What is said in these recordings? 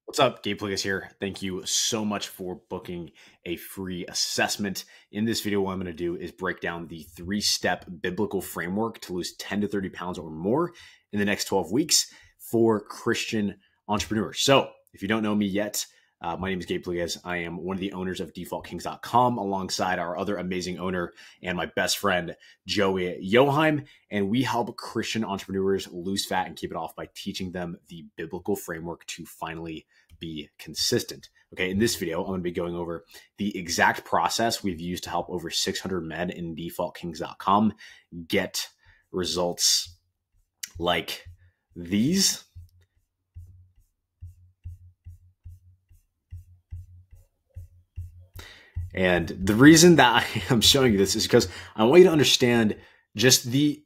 What's up? Gabe Pligas here. Thank you so much for booking a free assessment. In this video, what I'm going to do is break down the 3-step biblical framework to lose 10 to 30 pounds or more in the next 12 weeks for Christian entrepreneurs. So if you don't know me yet, my name is Gabe Pligas. I am one of the owners of defaultkings.com alongside our other amazing owner and my best friend, Joey Yoheim. And we help Christian entrepreneurs lose fat and keep it off by teaching them the biblical framework to finally be consistent. Okay, in this video, I'm going to be going over the exact process we've used to help over 600 men in defaultkings.com get results like these. And the reason that I am showing you this is because I want you to understand just the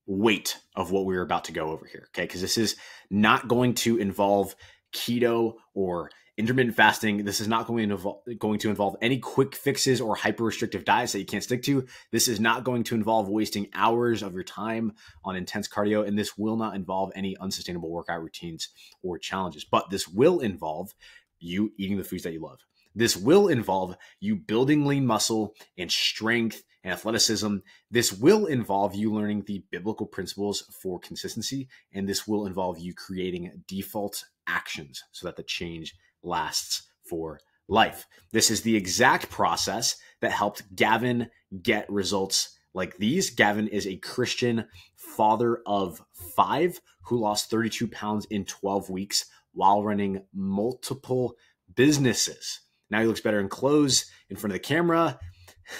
weight of what we're about to go over here, okay? Because this is not going to involve keto or intermittent fasting. This is not going to involve any quick fixes or hyper restrictive diets that you can't stick to. This is not going to involve wasting hours of your time on intense cardio, and this will not involve any unsustainable workout routines or challenges. But this will involve you eating the foods that you love. This will involve you building lean muscle and strength and athleticism. This will involve you learning the biblical principles for consistency, and this will involve you creating default actions so that the change lasts for life. This is the exact process that helped Gavin get results like these. Gavin is a Christian father of 5 who lost 32 pounds in 12 weeks while running multiple businesses. Now he looks better in clothes in front of the camera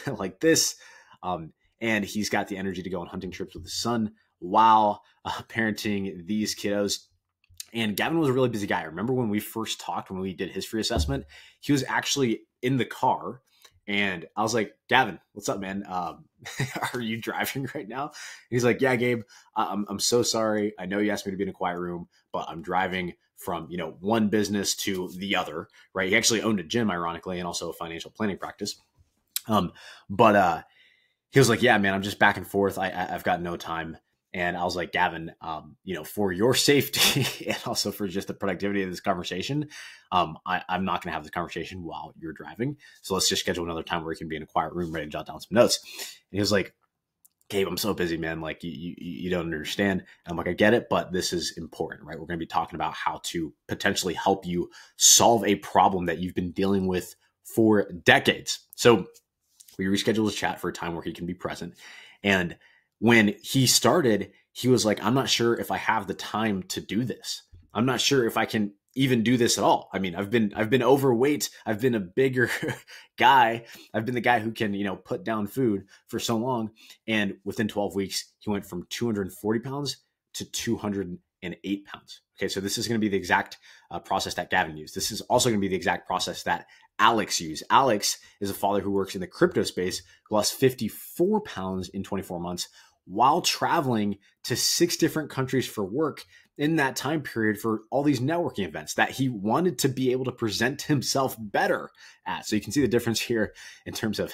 like this. And he's got the energy to go on hunting trips with his son while parenting these kiddos. And Gavin was a really busy guy. I remember when we first talked, when we did his free assessment, he was actually in the car. And I was like, Gavin, what's up, man? Are you driving right now? And he's like, yeah, Gabe, I'm so sorry. I know you asked me to be in a quiet room, but I'm driving from, one business to the other, right? He actually owned a gym, ironically, and also a financial planning practice. But he was like, yeah, man, I'm just back and forth. I've got no time. And I was like, Gavin, for your safety and also for just the productivity of this conversation, I'm not going to have this conversation while you're driving. So let's just schedule another time where you can be in a quiet room ready to jot down some notes. And he was like, Gabe, I'm so busy, man. Like you don't understand. And I'm like, I get it, but this is important, right? We're going to be talking about how to potentially help you solve a problem that you've been dealing with for decades. So we rescheduled his chat for a time where he can be present. And when he started, he was like, I'm not sure if I have the time to do this. I'm not sure if I can even do this at all. I mean, I've been overweight. I've been a bigger guy. I've been the guy who can, put down food for so long. And within 12 weeks, he went from 240 pounds to 208 pounds. Okay. So this is going to be the exact process that Gavin used. This is also going to be the exact process that Alex used. Alex is a father who works in the crypto space who lost 54 pounds in 24 months while traveling to 6 different countries for work in that time period for all these networking events that he wanted to be able to present himself better at. So you can see the difference here in terms of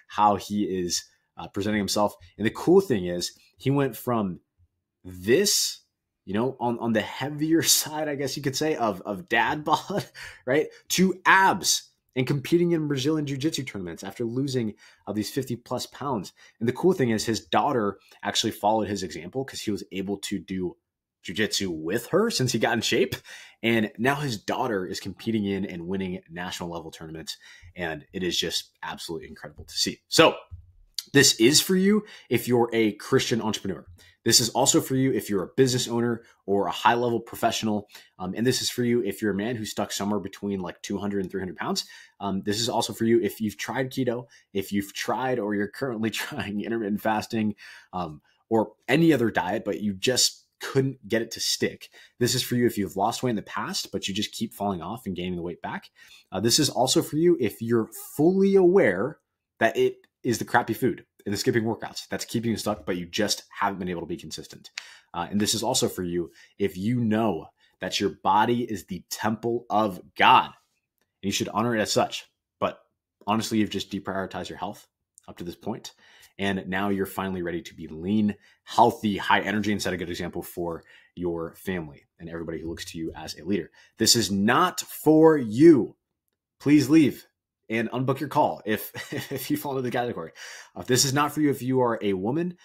how he is presenting himself. And the cool thing is he went from this, on the heavier side, I guess you could say, of dad bod, right, to abs and competing in Brazilian jiu-jitsu tournaments after losing these 50 plus pounds. And the cool thing is his daughter actually followed his example because he was able to do jiu-jitsu with her since he got in shape. And now his daughter is competing in and winning national level tournaments. And it is just absolutely incredible to see. So this is for you if you're a Christian entrepreneur. This is also for you if you're a business owner or a high-level professional. And this is for you if you're a man who's stuck somewhere between like 200 and 300 pounds. This is also for you if you've tried keto, if you've tried or you're currently trying intermittent fasting or any other diet, but you just couldn't get it to stick. This is for you if you've lost weight in the past, but you just keep falling off and gaining the weight back. This is also for you if you're fully aware that it is the crappy food and the skipping workouts that's keeping you stuck, but you just haven't been able to be consistent. And this is also for you if you know that your body is the temple of God and you should honor it as such. But honestly, you've just deprioritized your health up to this point And now you're finally ready to be lean, healthy, high energy, and set a good example for your family and everybody who looks to you as a leader. This is not for you. Please leave and unbook your call if you fall into the category. This is not for you if you are a woman.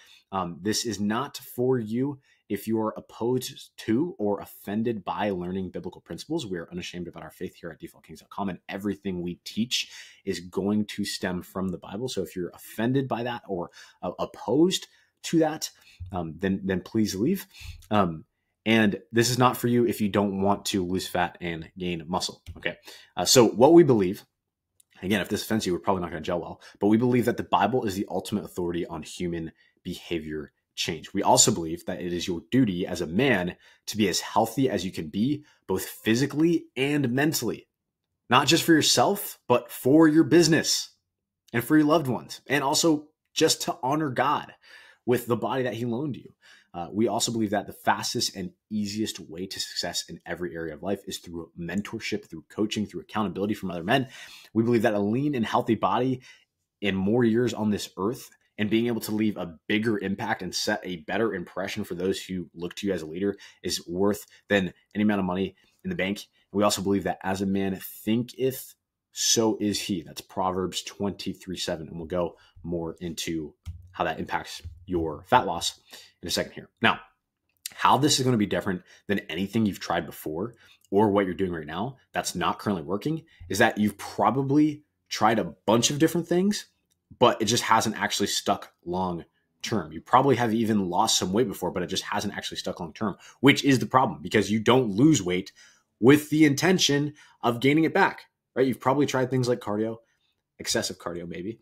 This is not for you if you are opposed to or offended by learning biblical principles. We are unashamed about our faith here at defaultkings.com, and everything we teach is going to stem from the Bible. So if you're offended by that or opposed to that, then please leave. And this is not for you if you don't want to lose fat and gain muscle. Okay. So what we believe, again, if this offends you, we're probably not going to gel well, but we believe that the Bible is the ultimate authority on human behavior change. We also believe that it is your duty as a man to be as healthy as you can be, both physically and mentally, not just for yourself, but for your business and for your loved ones, and also just to honor God with the body that he loaned you. We also believe that the fastest and easiest way to success in every area of life is through mentorship, through coaching, through accountability from other men. We believe that a lean and healthy body in more years on this earth and being able to leave a bigger impact and set a better impression for those who look to you as a leader is worth than any amount of money in the bank. And we also believe that as a man thinketh, so is he. That's Proverbs 23:7. And we'll go more into how that impacts your fat loss in a second here. Now, how this is going to be different than anything you've tried before or what you're doing right now that's not currently working is that you've probably tried a bunch of different things, but it just hasn't actually stuck long term. You probably have even lost some weight before, but it just hasn't actually stuck long term, which is the problem because you don't lose weight with the intention of gaining it back, right? You've probably tried things like cardio, excessive cardio maybe.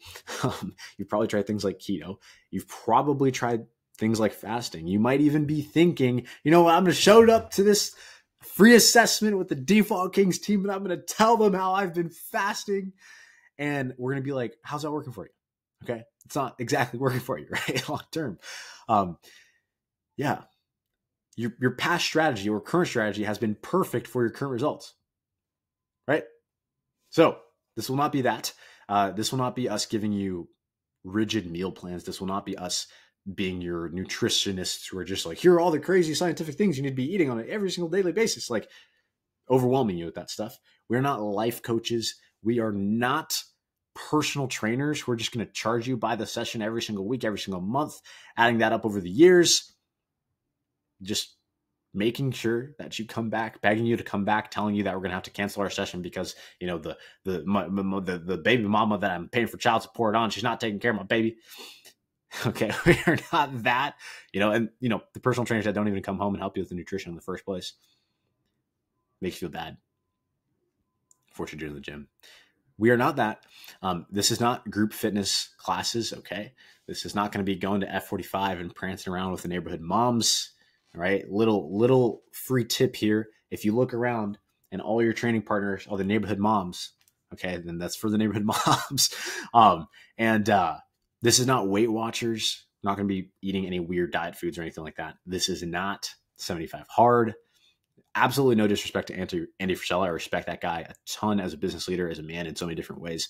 You've probably tried things like keto. You've probably tried things like fasting. You might even be thinking, you know, I'm going to show up to this free assessment with the Default Kings team and I'm going to tell them how I've been fasting. And we're going to be like, how's that working for you? Okay. It's not exactly working for you, right? Long term. Yeah. Your past strategy or current strategy has been perfect for your current results, right? So this will not be that. This will not be us giving you rigid meal plans. This will not be us being your nutritionists who are just like, here are all the crazy scientific things you need to be eating on an every single daily basis, like overwhelming you with that stuff. We're not life coaches. We are not personal trainers. We're just going to charge you by the session every single week, every single month, adding that up over the years, just making sure that you come back, begging you to come back, telling you that we're going to have to cancel our session because, you know, the baby mama that I'm paying for child support on, she's not taking care of my baby. Okay. We are not that, you know, and, you know, the personal trainers that don't even come home and help you with the nutrition in the first place makes you feel bad for what you're doing in the gym. We are not that. This is not group fitness classes. Okay. This is not going to be going to F45 and prancing around with the neighborhood moms. All right. Little free tip here. If you look around and all your training partners are the neighborhood moms, okay, then that's for the neighborhood moms. This is not Weight Watchers. I'm not going to be eating any weird diet foods or anything like that. This is not 75 Hard. Absolutely no disrespect to Andy Frisella. I respect that guy a ton as a business leader, as a man in so many different ways.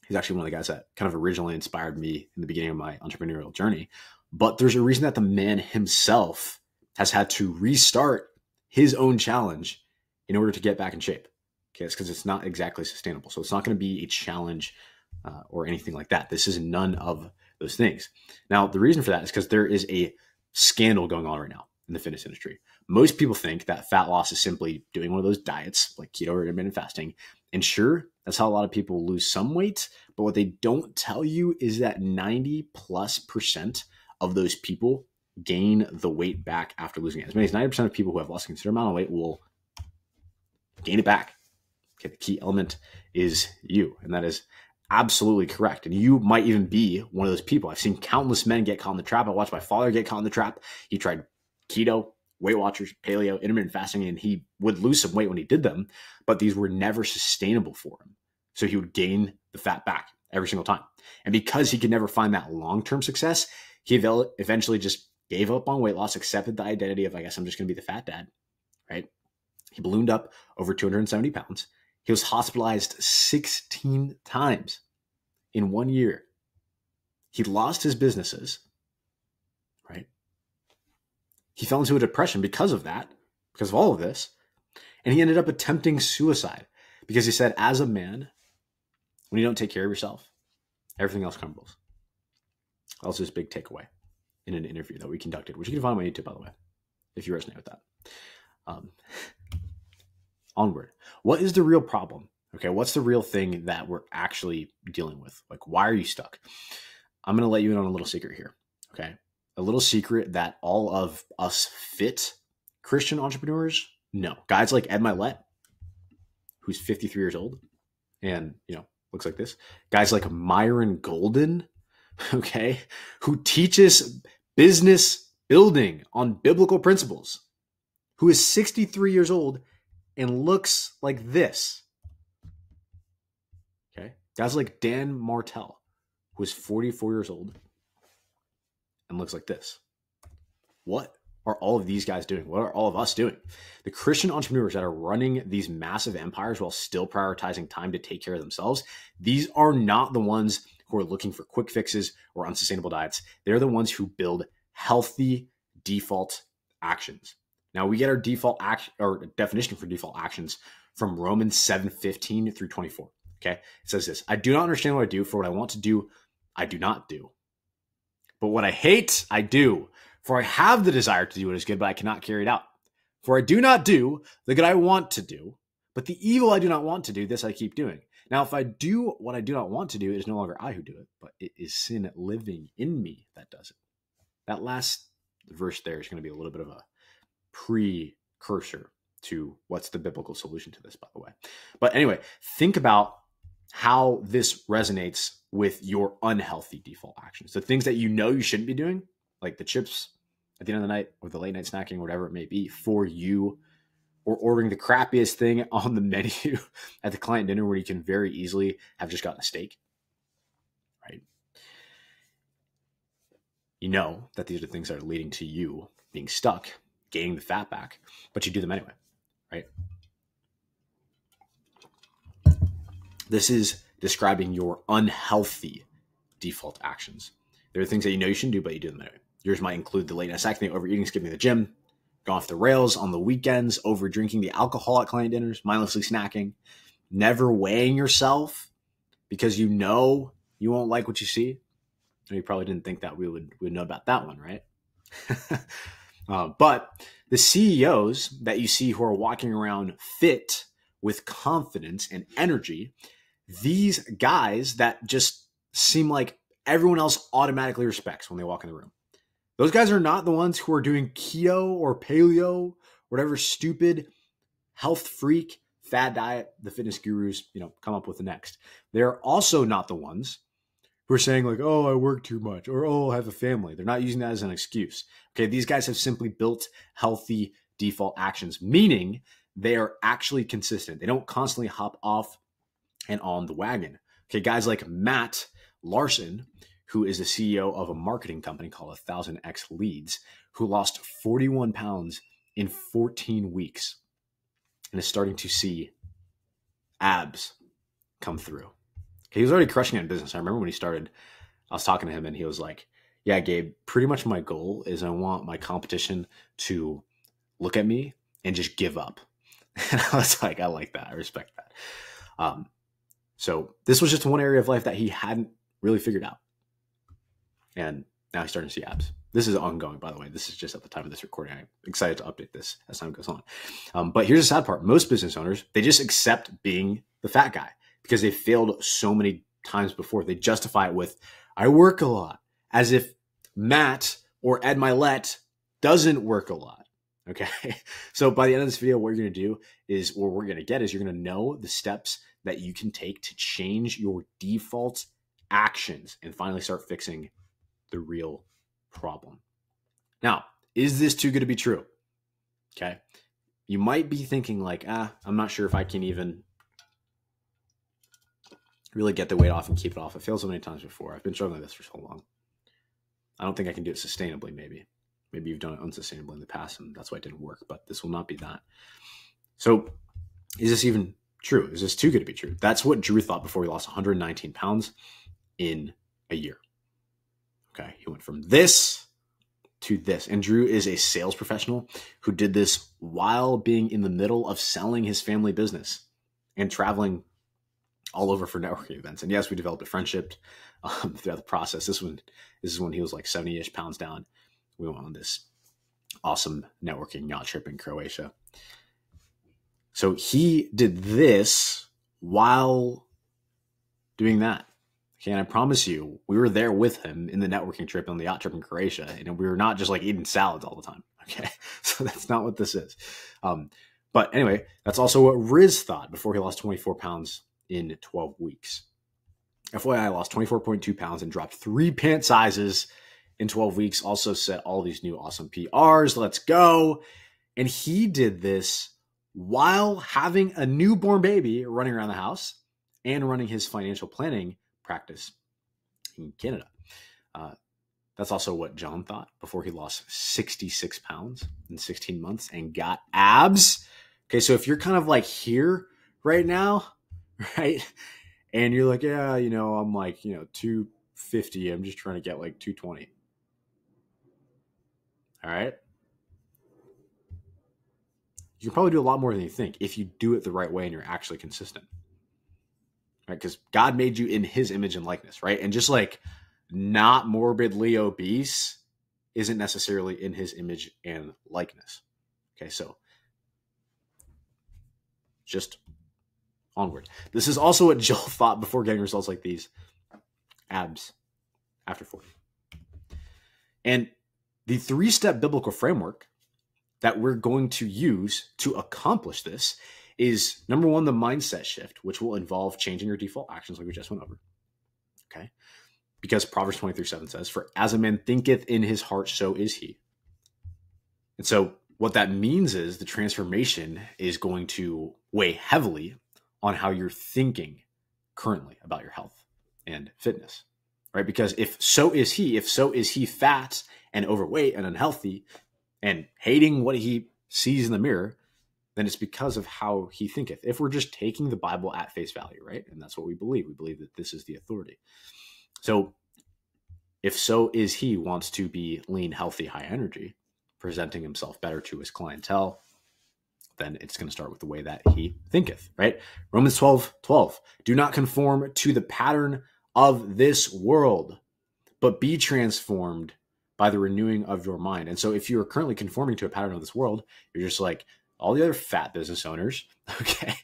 He's actually one of the guys that kind of originally inspired me in the beginning of my entrepreneurial journey. But there's a reason that the man himself has had to restart his own challenge in order to get back in shape. Okay, it's because it's not exactly sustainable. So it's not going to be a challenge or anything like that. This is none of those things. Now, the reason for that is because there is a scandal going on right now in the fitness industry. Most people think that fat loss is simply doing one of those diets like keto or intermittent fasting. And sure, that's how a lot of people lose some weight. But what they don't tell you is that 90+% of those people gain the weight back after losing it. As many as 90% of people who have lost a considerable amount of weight will gain it back. Okay, the key element is you, and that is absolutely correct. And you might even be one of those people. I've seen countless men get caught in the trap. I watched my father get caught in the trap. He tried keto, Weight Watchers, paleo, intermittent fasting, and he would lose some weight when he did them, but these were never sustainable for him. So he would gain the fat back every single time. And because he could never find that long-term success, he eventually just gave up on weight loss, accepted the identity of, I guess I'm just going to be the fat dad, right? He ballooned up over 270 pounds. He was hospitalized 16 times in 1 year. He lost his businesses, right? He fell into a depression because of that, because of all of this. And he ended up attempting suicide because he said, as a man, when you don't take care of yourself, everything else crumbles. That was his big takeaway in an interview that we conducted, which you can find on my YouTube, by the way, if you resonate with that. Onward. What is the real problem? Okay, what's the real thing that we're actually dealing with? Like, why are you stuck? I'm going to let you in on a little secret here, okay? A little secret that all of us fit Christian entrepreneurs know. Guys like Ed Mylett, who's 53 years old and, looks like this. Guys like Myron Golden, okay, who teaches business building on biblical principles, who is 63 years old and looks like this. Okay. Guys like Dan Martell, who is 44 years old and looks like this. What are all of these guys doing? What are all of us doing? The Christian entrepreneurs that are running these massive empires while still prioritizing time to take care of themselves, these are not the ones who are looking for quick fixes or unsustainable diets. They're the ones who build healthy default actions. Now, we get our default action or definition for default actions from Romans 7:15 through 24. Okay. It says this: I do not understand what I do, for what I want to do, I do not do. But what I hate, I do. For I have the desire to do what is good, but I cannot carry it out. For I do not do the good I want to do, but the evil I do not want to do, this I keep doing. Now, if I do what I do not want to do, it is no longer I who do it, but it is sin living in me that does it. That last verse there is going to be a little bit of a precursor to what's the biblical solution to this, by the way. But anyway, think about how this resonates with your unhealthy default actions. The things that you shouldn't be doing, like the chips at the end of the night or the late night snacking, whatever it may be for you, or ordering the crappiest thing on the menu at the client dinner where you can very easily have just gotten a steak, right? You know that these are things that are leading to you being stuck, gaining the fat back, but you do them anyway, right? This is describing your unhealthy default actions. There are things that you shouldn't do, but you do them anyway. Yours might include the late night snacking, overeating, skipping the gym, going off the rails on the weekends, over drinking the alcohol at client dinners, mindlessly snacking, never weighing yourself because you won't like what you see. You probably didn't think that we would know about that one, right? But the CEOs that you see who are walking around fit with confidence and energy, these guys that just seem like everyone else automatically respects when they walk in the room. Those guys are not the ones who are doing keto or paleo, whatever stupid health freak fad diet the fitness gurus, come up with the next. They're also not the ones who are saying like, oh, I work too much, or oh, I have a family. They're not using that as an excuse. Okay, these guys have simply built healthy default actions, meaning they are actually consistent. They don't constantly hop off and on the wagon. Okay, guys like Matt Larson, who is the CEO of a marketing company called 1000X Leads, who lost 41 pounds in 14 weeks and is starting to see abs come through. Okay, he was already crushing it in business. I remember when he started, I was talking to him and he was like, yeah, Gabe, pretty much my goal is I want my competition to look at me and just give up. And I was like, I like that. I respect that. So this was just one area of life that he hadn't really figured out. And now he's starting to see abs. This is ongoing, by the way. This is just at the time of this recording. I'm excited to update this as time goes on. But here's the sad part. Most business owners, they just accept being the fat guy because they failed so many times before. They justify it with, I work a lot, as if Matt or Ed Mylett doesn't work a lot. Okay. So by the end of this video, what you're going to do is, or what you're going to get is you're going to know the steps that you can take to change your default actions and finally start fixing the real problem. Now, is this too good to be true? Okay. You might be thinking like, I'm not sure if I can even really get the weight off and keep it off. I failed so many times before. I've been struggling with this for so long. I don't think I can do it sustainably, maybe. Maybe you've done it unsustainably in the past and that's why it didn't work, but this will not be that. So is this even true? Is this too good to be true? That's what Drew thought before he lost 119 pounds in a year. Okay. He went from this to this. And Drew is a sales professional who did this while being in the middle of selling his family business and traveling all over for networking events. And yes, we developed a friendship throughout the process. This is when he was like 70-ish pounds down. We went on this awesome networking yacht trip in Croatia. So he did this while doing that. Okay, and I promise you, we were there with him in the networking trip on the yacht trip in Croatia, and we were not just like eating salads all the time. Okay, so that's not what this is. But anyway, that's also what Riz thought before he lost 24 pounds in 12 weeks. FYI, I lost 24.2 pounds and dropped 3 pant sizes in 12 weeks. Also set all these new awesome PRs. Let's go. And he did this while having a newborn baby running around the house and running his financial planning practice in Canada. That's also what John thought before he lost 66 pounds in 16 months and got abs. Okay, so if you're kind of like here right now, right? And you're like, yeah, I'm like, 250. I'm just trying to get like 220. All right. You can probably do a lot more than you think if you do it the right way and you're actually consistent. Right? Because God made you in his image and likeness, right? And just like not morbidly obese isn't necessarily in his image and likeness. Okay, so just onward. This is also what Joel thought before getting results like these. Abs after 40. And the 3-step biblical framework that we're going to use to accomplish this is, number one, the mindset shift, which will involve changing your default actions like we just went over. Okay? Because Proverbs 23:7 says, "For as a man thinketh in his heart, so is he." And so what that means is the transformation is going to weigh heavily on how you're thinking currently about your health and fitness, right? Because if so is he fat and overweight and unhealthy and hating what he sees in the mirror, then it's because of how he thinketh. If we're just taking the Bible at face value, right? And that's what we believe. We believe that this is the authority. So if so is he wants to be lean, healthy, high energy, presenting himself better to his clientele, then it's going to start with the way that he thinketh, right? Romans 12:12. Do not conform to the pattern of this world, but be transformed by the renewing of your mind. And so if you're currently conforming to a pattern of this world, you're just like all the other fat business owners. Okay.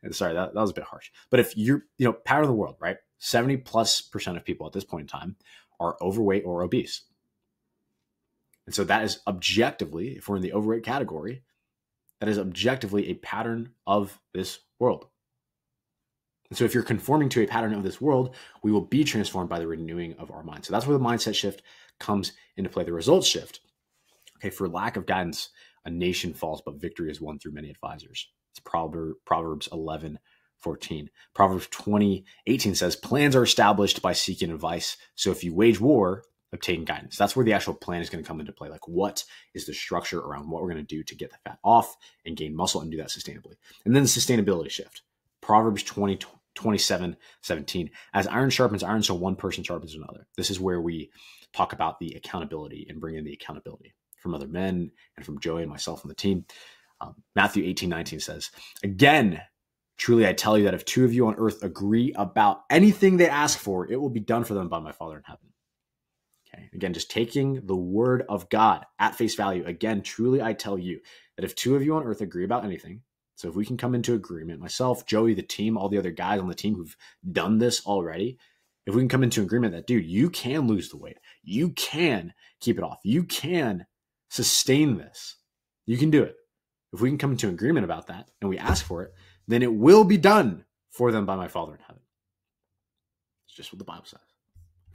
And sorry, that was a bit harsh. But if you're, pattern of the world, right? 70+% of people at this point in time are overweight or obese. And so that is objectively, if we're in the overweight category, that is objectively a pattern of this world. And so if you're conforming to a pattern of this world, we will be transformed by the renewing of our mind. So that's where the mindset shift comes into play. The results shift. Okay, for lack of guidance, a nation falls, but victory is won through many advisors. It's Proverbs 11:14. Proverbs 20:18 says, plans are established by seeking advice. So if you wage war, obtain guidance. That's where the actual plan is going to come into play. Like, what is the structure around what we're going to do to get the fat off and gain muscle and do that sustainably? And then the sustainability shift. Proverbs 27:17. As iron sharpens iron, so one person sharpens another. This is where we talk about the accountability and bring in the accountability from other men and from Joey and myself on the team. Matthew 18:19 says, again, truly I tell you that if two of you on earth agree about anything they ask for, it will be done for them by my Father in heaven. Okay. Again, just taking the word of God at face value. Again, truly I tell you that if two of you on earth agree about anything, so if we can come into agreement, myself, Joey, the team, all the other guys on the team who've done this already, if we can come into agreement that, dude, you can lose the weight, you can keep it off, you can sustain this, you can do it. If we can come into agreement about that and we ask for it, then it will be done for them by my Father in heaven. It's just what the Bible says.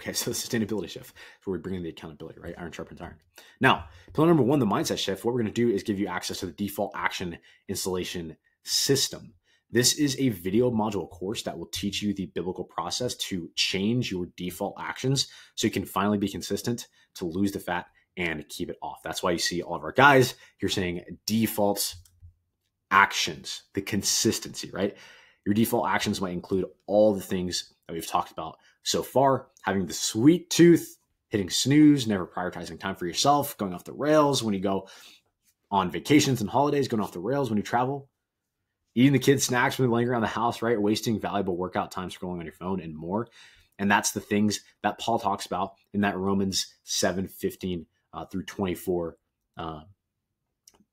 Okay, so the sustainability shift is where we bring in the accountability, right? Iron sharpens iron. Now, pillar number one, the mindset shift, what we're going to do is give you access to the default action installation system. This is a video module course that will teach you the biblical process to change your default actions so you can finally be consistent, to lose the fat and keep it off. That's why you see all of our guys here saying default actions, the consistency, right? Your default actions might include all the things that we've talked about so far: having the sweet tooth, hitting snooze, never prioritizing time for yourself, going off the rails when you go on vacations and holidays, going off the rails when you travel, eating the kids' snacks when they're laying around the house, right? Wasting valuable workout time scrolling on your phone and more. And that's the things that Paul talks about in that Romans 7:15 through 24,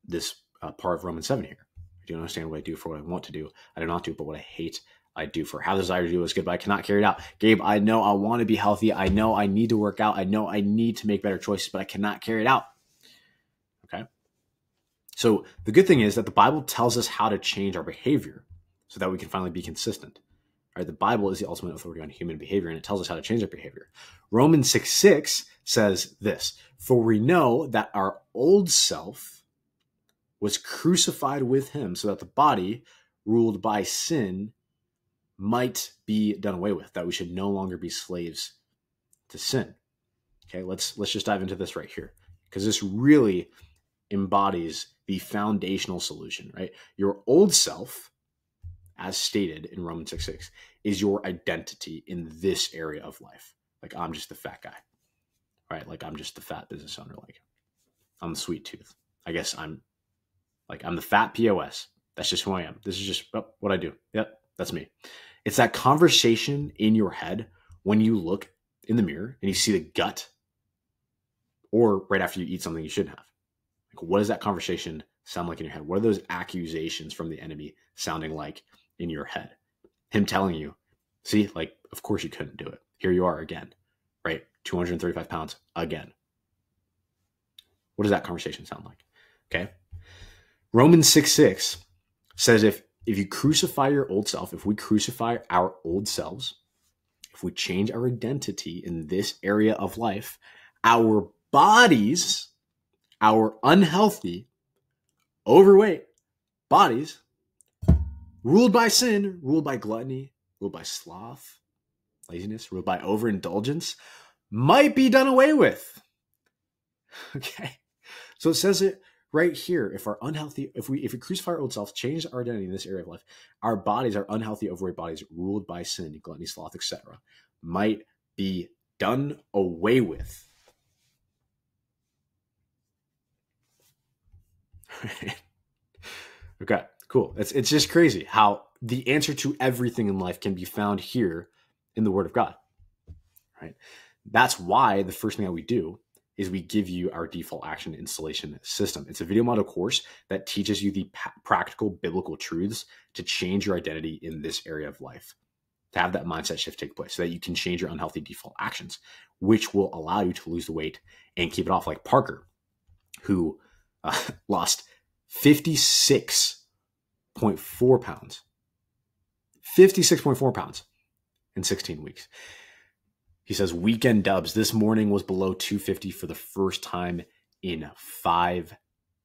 this part of Romans 7 here. I do not understand what I do for what I want to do. I do not do, but what I hate, I do. For how the desire to do is good, but I cannot carry it out. Gabe, I know I want to be healthy. I know I need to work out. I know I need to make better choices, but I cannot carry it out. Okay. So the good thing is that the Bible tells us how to change our behavior so that we can finally be consistent. Right? The Bible is the ultimate authority on human behavior, and it tells us how to change our behavior. Romans 6:6 says this, for we know that our old self was crucified with him so that the body ruled by sin might be done away with, that we should no longer be slaves to sin. Okay, let's just dive into this right here, because this really embodies the foundational solution, right? Your old self, as stated in Romans 6:6, is your identity in this area of life. Like, I'm just the fat guy, right? Like, I'm just the fat business owner. Like, I'm the sweet tooth. I guess I'm the fat POS. That's just who I am. This is just what I do. Yep, that's me. It's that conversation in your head when you look in the mirror and you see the gut, or right after you eat something you shouldn't have. Like, what does that conversation sound like in your head? What are those accusations from the enemy sounding like in your head? Him telling you, see, like, of course you couldn't do it. Here you are again, right? 235 pounds again. What does that conversation sound like? Okay. Romans 6:6 says if you crucify your old self, if we crucify our old selves, if we change our identity in this area of life, our bodies, our unhealthy, overweight bodies, ruled by sin, ruled by gluttony, ruled by sloth, laziness, ruled by overindulgence, might be done away with. Okay. So it says it right here. If we crucify our old self, change our identity in this area of life, our bodies, our unhealthy, overweight bodies, ruled by sin, gluttony, sloth, etc., might be done away with. Okay, cool. It's just crazy how the answer to everything in life can be found here in the Word of God. Right? That's why the first thing that we do is we give you our default action installation system. It's a video model course that teaches you the practical biblical truths to change your identity in this area of life, to have that mindset shift take place so that you can change your unhealthy default actions, which will allow you to lose the weight and keep it off, like Parker, who lost 56.4 pounds. 56.4 pounds in 16 weeks. He says, weekend dubs. This morning was below 250 for the first time in 5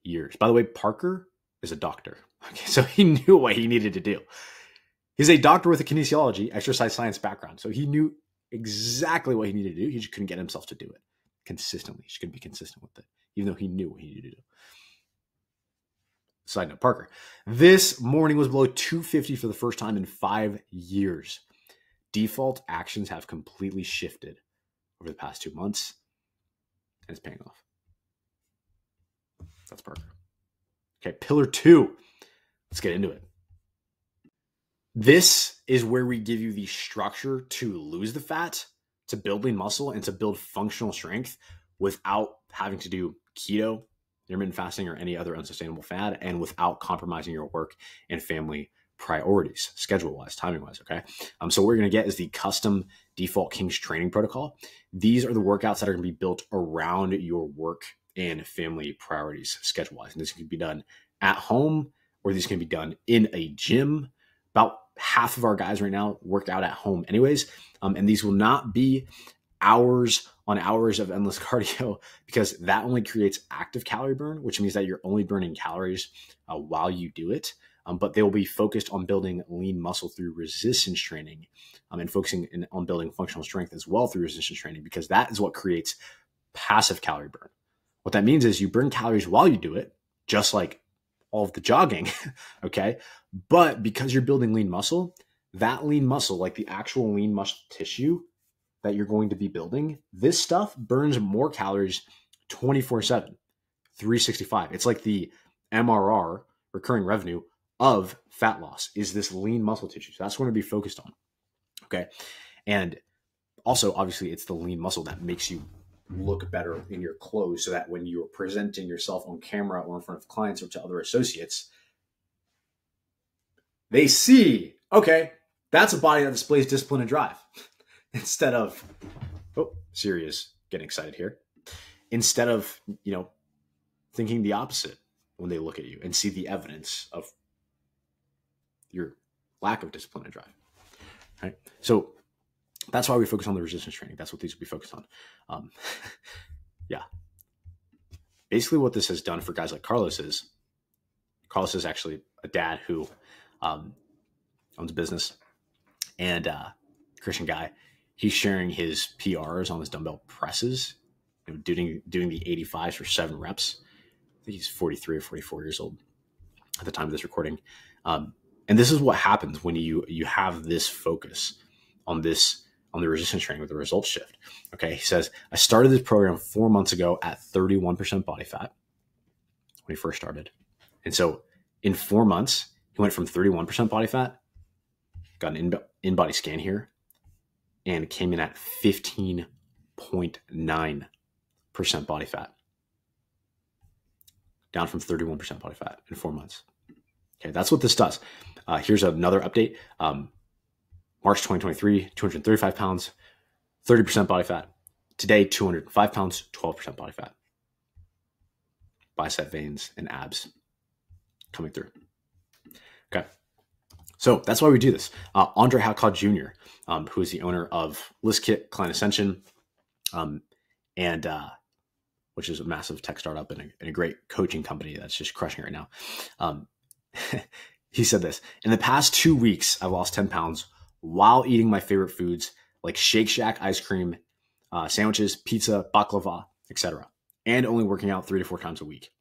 years. By the way, Parker is a doctor. Okay, so he knew what he needed to do. He's a doctor with a kinesiology, exercise science background. So he knew exactly what he needed to do. He just couldn't get himself to do it consistently. He just couldn't be consistent with it, even though he knew what he needed to do. Side note, Parker. This morning was below 250 for the first time in 5 years. Default actions have completely shifted over the past 2 months, and it's paying off. That's Parker. Okay, pillar 2. Let's get into it. This is where we give you the structure to lose the fat, to build lean muscle, and to build functional strength without having to do keto, intermittent fasting, or any other unsustainable fad, and without compromising your work and family priorities, schedule-wise, timing-wise, okay? So what we're going to get is the custom default King's training protocol. These are the workouts that are going to be built around your work and family priorities, schedule-wise. And this can be done at home, or these can be done in a gym. About half of our guys right now work out at home anyways. And these will not be hours on hours of endless cardio, because that only creates active calorie burn, which means that you're only burning calories while you do it. But they will be focused on building lean muscle through resistance training, and focusing on building functional strength as well through resistance training, because that is what creates passive calorie burn. What that means is you burn calories while you do it, just like all of the jogging, okay? But because you're building lean muscle, that lean muscle, like the actual lean muscle tissue that you're going to be building, this stuff burns more calories 24/7, 365. It's like the MRR, recurring revenue, of fat loss is this lean muscle tissue. So that's what we're going to be focused on. Okay. And also, obviously, it's the lean muscle that makes you look better in your clothes, so that when you're presenting yourself on camera or in front of clients or to other associates, they see, okay, that's a body that displays discipline and drive. Instead of, oh, Siri is getting excited here. Instead of, thinking the opposite when they look at you and see the evidence of your lack of discipline and drive. Right? So that's why we focus on the resistance training. That's what these will be focused on. Yeah. Basically what this has done for guys like Carlos is actually a dad who owns a business, and Christian guy. He's sharing his PRs on his dumbbell presses, doing the 85s for 7 reps. I think he's 43 or 44 years old at the time of this recording. And this is what happens when you have this focus on the resistance training with the results shift. Okay. He says, I started this program 4 months ago at 31% body fat when he first started. And so in 4 months, he went from 31% body fat, got an in-body scan here, and came in at 15.9% body fat, down from 31% body fat in 4 months. Okay, that's what this does. Here's another update. March 2023, 235 pounds, 30% body fat. Today, 205 pounds, 12% body fat. Bicep veins and abs coming through. Okay. So that's why we do this. Andre Halcott Jr., who is the owner of ListKit, Client Ascension, which is a massive tech startup and a great coaching company that's just crushing it right now. He said this: in the past 2 weeks, I've lost 10 pounds while eating my favorite foods like Shake Shack ice cream, sandwiches, pizza, baklava, etc., and only working out 3 to 4 times a week.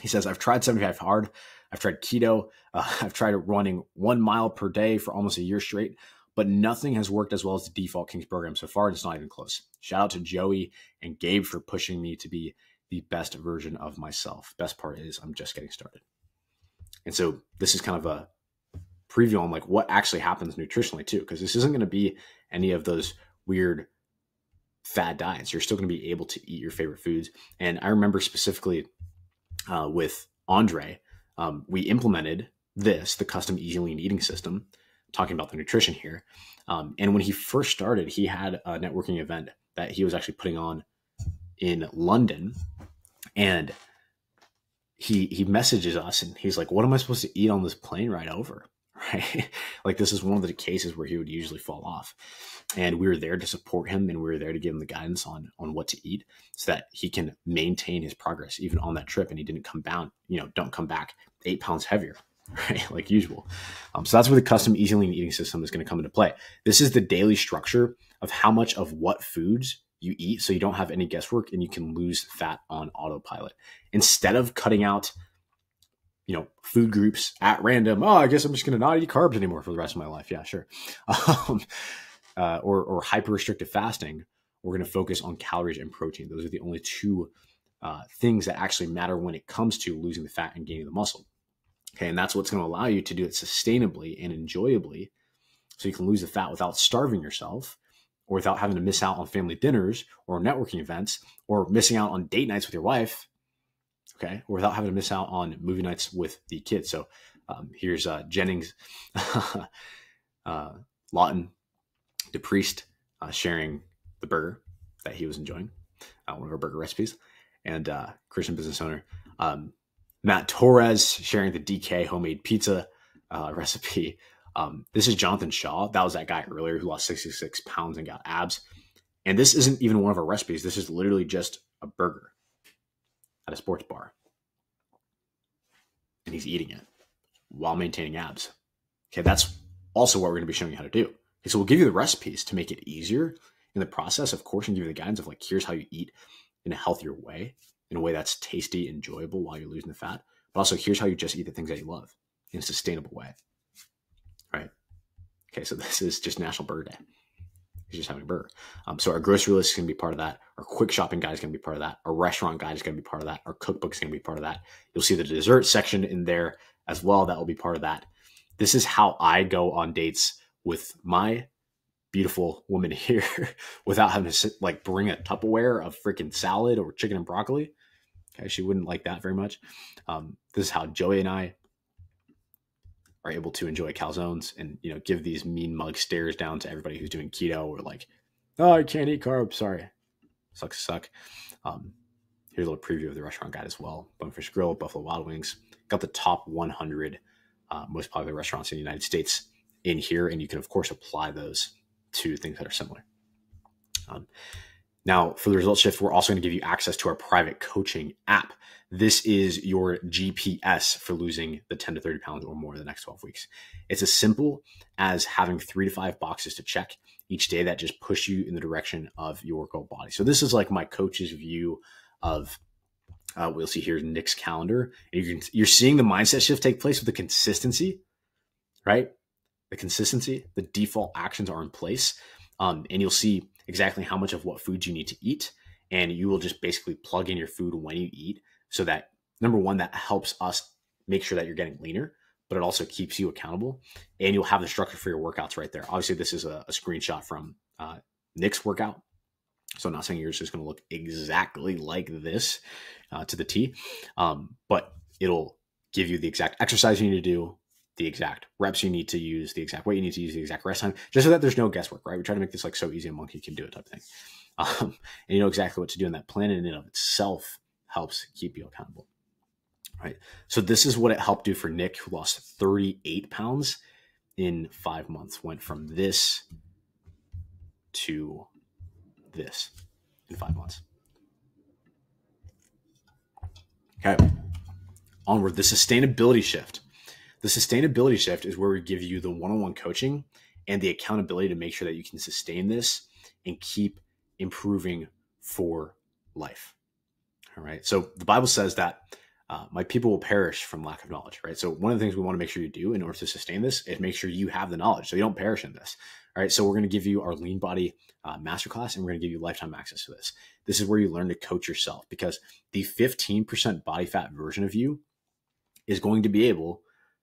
He says, I've tried 75 hard. I've tried keto. I've tried running 1 mile per day for almost a year straight, but nothing has worked as well as the Default Kings program so far. And it's not even close. Shout out to Joey and Gabe for pushing me to be the best version of myself. Best part is I'm just getting started. And so this is kind of a preview on like what actually happens nutritionally too, because this isn't going to be any of those weird fad diets. You're still going to be able to eat your favorite foods. And I remember specifically with Andre, we implemented the custom Easy Lean eating system, talking about the nutrition here. And when he first started, he had a networking event that he was actually putting on in London. And he messages us and he's like, what am I supposed to eat on this plane ride over? Right? Like this is one of the cases where he would usually fall off. And we were there to support him, and we were there to give him the guidance on what to eat so that he can maintain his progress even on that trip. And he didn't come down, don't come back 8 pounds heavier, right? Like usual. So that's where the custom Easy Lean eating system is going to come into play. This is the daily structure of how much of what foods you eat, so you don't have any guesswork and you can lose fat on autopilot. Instead of cutting out, food groups at random, I guess I'm just going to not eat carbs anymore for the rest of my life. Yeah, sure. Or hyper restrictive fasting, we're going to focus on calories and protein. Those are the only two things that actually matter when it comes to losing the fat and gaining the muscle. Okay. And that's what's going to allow you to do it sustainably and enjoyably, so you can lose the fat without starving yourself, or without having to miss out on family dinners or networking events, or missing out on date nights with your wife. Okay. Or without having to miss out on movie nights with the kids. So here's Jennings, Lawton, DePriest sharing the burger that he was enjoying, one of our burger recipes, and Christian business owner, Matt Torres sharing the DK homemade pizza recipe. This is Jonathan Shaw. That was that guy earlier who lost 66 pounds and got abs. And this isn't even one of our recipes. This is literally just a burger at a sports bar. And he's eating it while maintaining abs. Okay, that's also what we're going to be showing you how to do. Okay, so we'll give you the recipes to make it easier in the process, of course, and give you the guidance of like, here's how you eat in a healthier way, in a way that's tasty, enjoyable while you're losing the fat. But also here's how you just eat the things that you love in a sustainable way. Right? Okay, so this is just National Burger Day. He's just having a burger. So our grocery list is going to be part of that. Our quick shopping guide is going to be part of that. Our restaurant guide is going to be part of that. Our cookbook is going to be part of that. You'll see the dessert section in there as well. That will be part of that. This is how I go on dates with my beautiful woman here without having to like bring a Tupperware of freaking salad or chicken and broccoli. Okay, she wouldn't like that very much. This is how Joey and I are able to enjoy calzones and, you know, give these mean mug stares down to everybody who's doing keto or like, oh, I can't eat carbs. Sorry. Sucks to suck. Here's a little preview of the restaurant guide as well. Bonefish Grill, Buffalo Wild Wings. Got the top 100 most popular restaurants in the United States in here. And you can, of course, apply those to things that are similar. Now, for the Result Shift, we're also going to give you access to our private coaching app. This is your GPS for losing the 10 to 30 pounds or more in the next 12 weeks. It's as simple as having 3 to 5 boxes to check each day that just push you in the direction of your goal body. So this is like my coach's view of we'll see here Nick's calendar. And you're seeing the mindset shift take place with the consistency, right? The consistency, the default actions are in place. And you'll see exactly how much of what foods you need to eat. And you will just basically plug in your food when you eat so that, number one, that helps us make sure that you're getting leaner, but it also keeps you accountable. And you'll have the structure for your workouts right there. Obviously, this is a screenshot from Nick's workout. So I'm not saying yours is going to look exactly like this to the T, but it'll give you the exact exercise you need to do, the exact reps you need to use, the exact weight you need to use, the exact rest time, just so that there's no guesswork, right? We try to make this like so easy a monkey can do it type of thing. And you know exactly what to do, and that plan in and of itself helps keep you accountable, right? So this is what it helped do for Nick, who lost 38 pounds in 5 months, went from this to this in 5 months. Okay, onward, the sustainability shift. The sustainability shift is where we give you the one-on-one coaching and the accountability to make sure that you can sustain this and keep improving for life. All right. So the Bible says that my people will perish from lack of knowledge, right? So one of the things we want to make sure you do in order to sustain this is make sure you have the knowledge so you don't perish in this. All right. So we're going to give you our Lean Body Masterclass, and we're going to give you lifetime access to this. This is where you learn to coach yourself, because the 15% body fat version of you is going to be able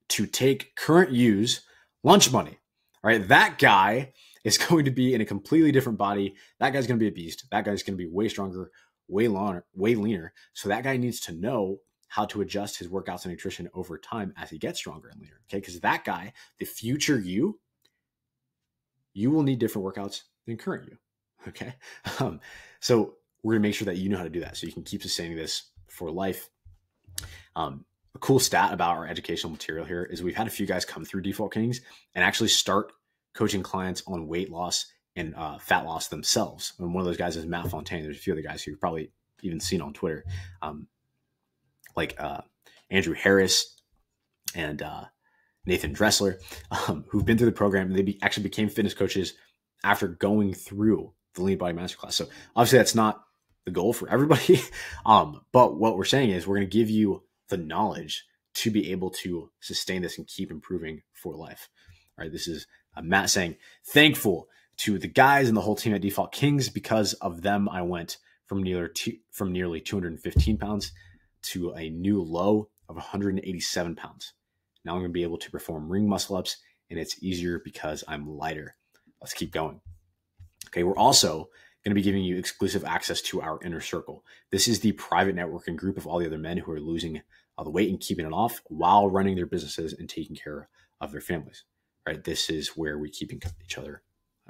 to take current you's lunch money. All right. That guy is going to be in a completely different body. That guy's going to be a beast. That guy's going to be way stronger, way leaner. So that guy needs to know how to adjust his workouts and nutrition over time as he gets stronger and leaner. Okay. Because that guy, the future you will need different workouts than current you. Okay. So we're going to make sure that you know how to do that so you can keep sustaining this for life. A cool stat about our educational material here is we've had a few guys come through Default Kings and actually start coaching clients on weight loss and fat loss themselves. And one of those guys is Matt Fontaine. There's a few other guys who you've probably even seen on Twitter, like Andrew Harris and Nathan Dressler, who've been through the program, and they actually became fitness coaches after going through the Lean Body Masterclass. So obviously that's not the goal for everybody. But what we're saying is we're going to give you the knowledge to be able to sustain this and keep improving for life. All right. This is Matt saying, thankful to the guys and the whole team at Default Kings. Because of them, I went from nearly 215 pounds to a new low of 187 pounds. Now I'm going to be able to perform ring muscle ups, and it's easier because I'm lighter. Let's keep going. Okay. We're also going to be giving you exclusive access to our inner circle. This is the private networking group of all the other men who are losing the weight and keeping it off while running their businesses and taking care of their families. Right? This is where we keep each other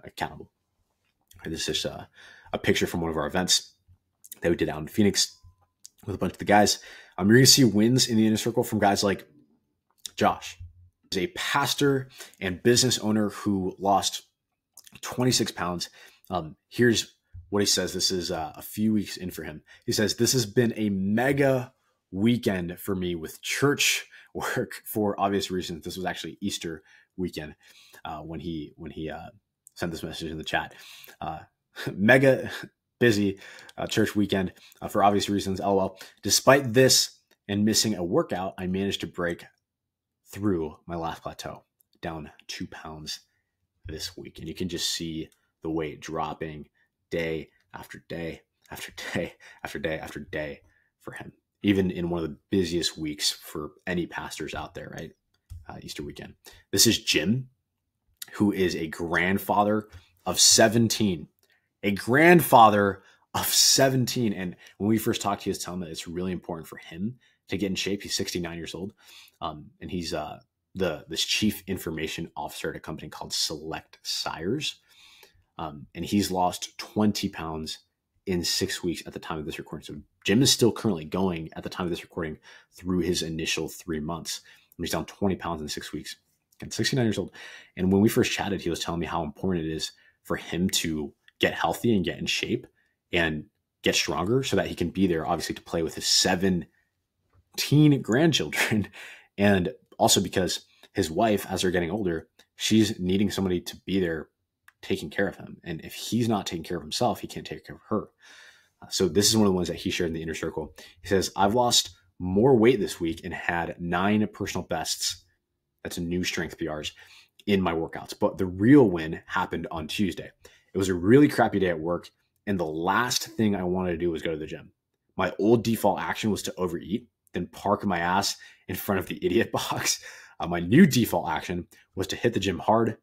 accountable. Right? This is a picture from one of our events that we did out in Phoenix with a bunch of the guys. You're going to see wins in the inner circle from guys like Josh. He's a pastor and business owner who lost 26 pounds. Here's what he says. This is a few weeks in for him. He says, this has been a mega weekend for me with church work for obvious reasons. This was actually Easter weekend when he sent this message in the chat. Mega busy church weekend for obvious reasons. LOL. Despite this and missing a workout, I managed to break through my last plateau, down 2 pounds this week. And you can just see the weight dropping day after day after day after day after day for him, even in one of the busiest weeks for any pastors out there, right? Easter weekend. This is Jim, who is a grandfather of 17. A grandfather of 17. And when we first talked, he was telling me that it's really important for him to get in shape. He's 69 years old. And he's this chief information officer at a company called Select Sires. And he's lost 20 pounds in 6 weeks at the time of this recording. So Jim is still currently going at the time of this recording through his initial 3 months. And he's down 20 pounds in 6 weeks. And 69 years old. And when we first chatted, he was telling me how important it is for him to get healthy and get in shape and get stronger so that he can be there, obviously, to play with his 17 grandchildren. And also because his wife, as they're getting older, she's needing somebody to be there taking care of him. And if he's not taking care of himself, he can't take care of her. So this is one of the ones that he shared in the inner circle. He says, I've lost more weight this week and had 9 personal bests. That's a new strength PRs in my workouts. But the real win happened on Tuesday. It was a really crappy day at work. And the last thing I wanted to do was go to the gym. My old default action was to overeat, then park my ass in front of the idiot box. My new default action was to hit the gym hard,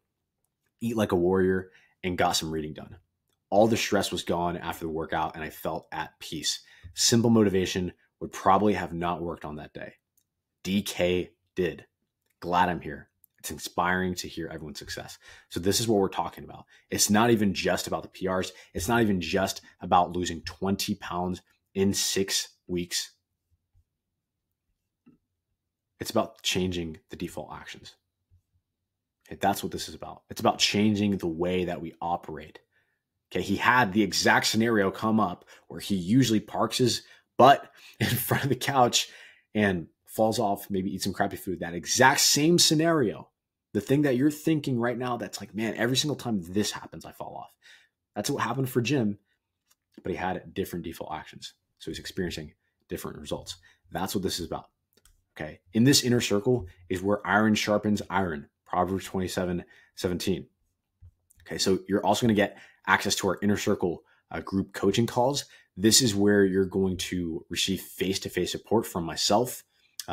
eat like a warrior, and got some reading done. All the stress was gone after the workout, and I felt at peace. Simple motivation would probably have not worked on that day. DK did. Glad I'm here. It's inspiring to hear everyone's success. So this is what we're talking about. It's not even just about the PRs. It's not even just about losing 20 pounds in 6 weeks. It's about changing the default actions. Okay, that's what this is about. It's about changing the way that we operate. Okay, he had the exact scenario come up where he usually parks his butt in front of the couch and falls off, maybe eat some crappy food. That exact same scenario, the thing that you're thinking right now, that's like, man, every single time this happens, I fall off. That's what happened for Jim, but he had different default actions. So he's experiencing different results. That's what this is about. Okay. In this inner circle is where iron sharpens iron. Proverbs 27:17. Okay. So you're also going to get access to our inner circle group coaching calls. This is where you're going to receive face-to-face support from myself,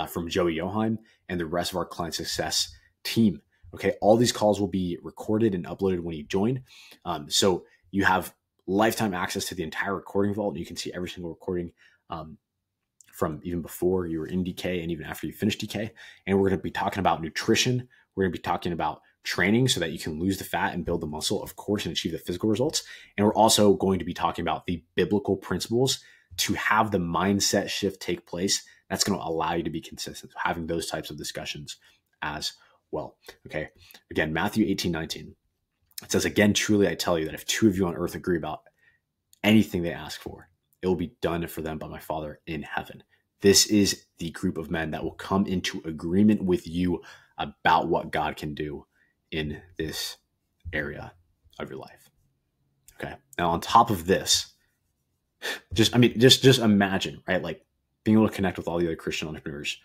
from Joey Joheim, and the rest of our client success team. Okay. All these calls will be recorded and uploaded when you join. So you have lifetime access to the entire recording vault. And you can see every single recording from even before you were in DK and even after you finish DK. And we're going to be talking about nutrition. We're going to be talking about training so that you can lose the fat and build the muscle, of course, and achieve the physical results. And we're also going to be talking about the biblical principles to have the mindset shift take place. That's going to allow you to be consistent, having those types of discussions as well. Okay. Again, Matthew 18:19. It says, again, truly I tell you that if 2 of you on earth agree about anything they ask for, it will be done for them by my Father in heaven. This is the group of men that will come into agreement with you about what God can do in this area of your life. Okay. Now, on top of this, just imagine, right? Like being able to connect with all the other Christian entrepreneurs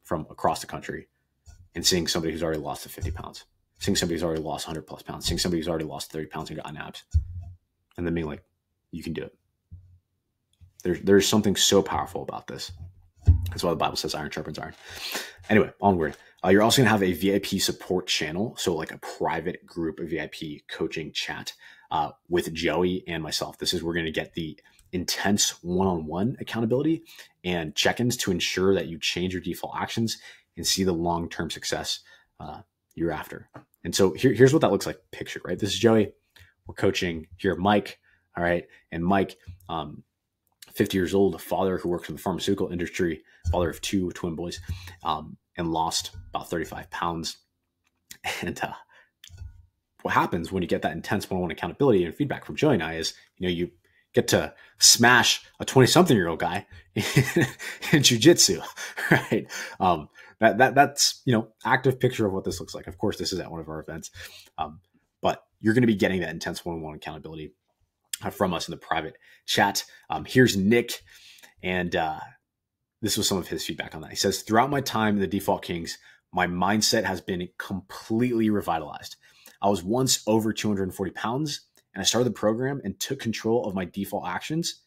from across the country and seeing somebody who's already lost 50 pounds, seeing somebody who's already lost 100 plus pounds, seeing somebody who's already lost 30 pounds and gotten abs, and then being like, you can do it. There's something so powerful about this. That's why the Bible says iron sharpens iron. Anyway, onward. You're also going to have a VIP support channel. So like a private group of VIP coaching chat with Joey and myself. This is where we're going to get the intense one-on-one accountability and check-ins to ensure that you change your default actions and see the long-term success you're after. And so here's what that looks like pictured, right? This is Joey. We're coaching here, Mike. All right. And Mike, 50 years old, a father who works in the pharmaceutical industry, father of 2 twin boys, and lost about 35 pounds. And what happens when you get that intense one-on-one accountability and feedback from Joey and I is, you get to smash a 20-something-year-old guy in jiu-jitsu, right? That's, active picture of what this looks like. Of course, this is at one of our events, but you're going to be getting that intense one-on-one accountability from us in the private chat. Here's Nick, and this was some of his feedback on that. He says, throughout my time in the Default Kings, my mindset has been completely revitalized. I was once over 240 pounds And I started the program and took control of my default actions,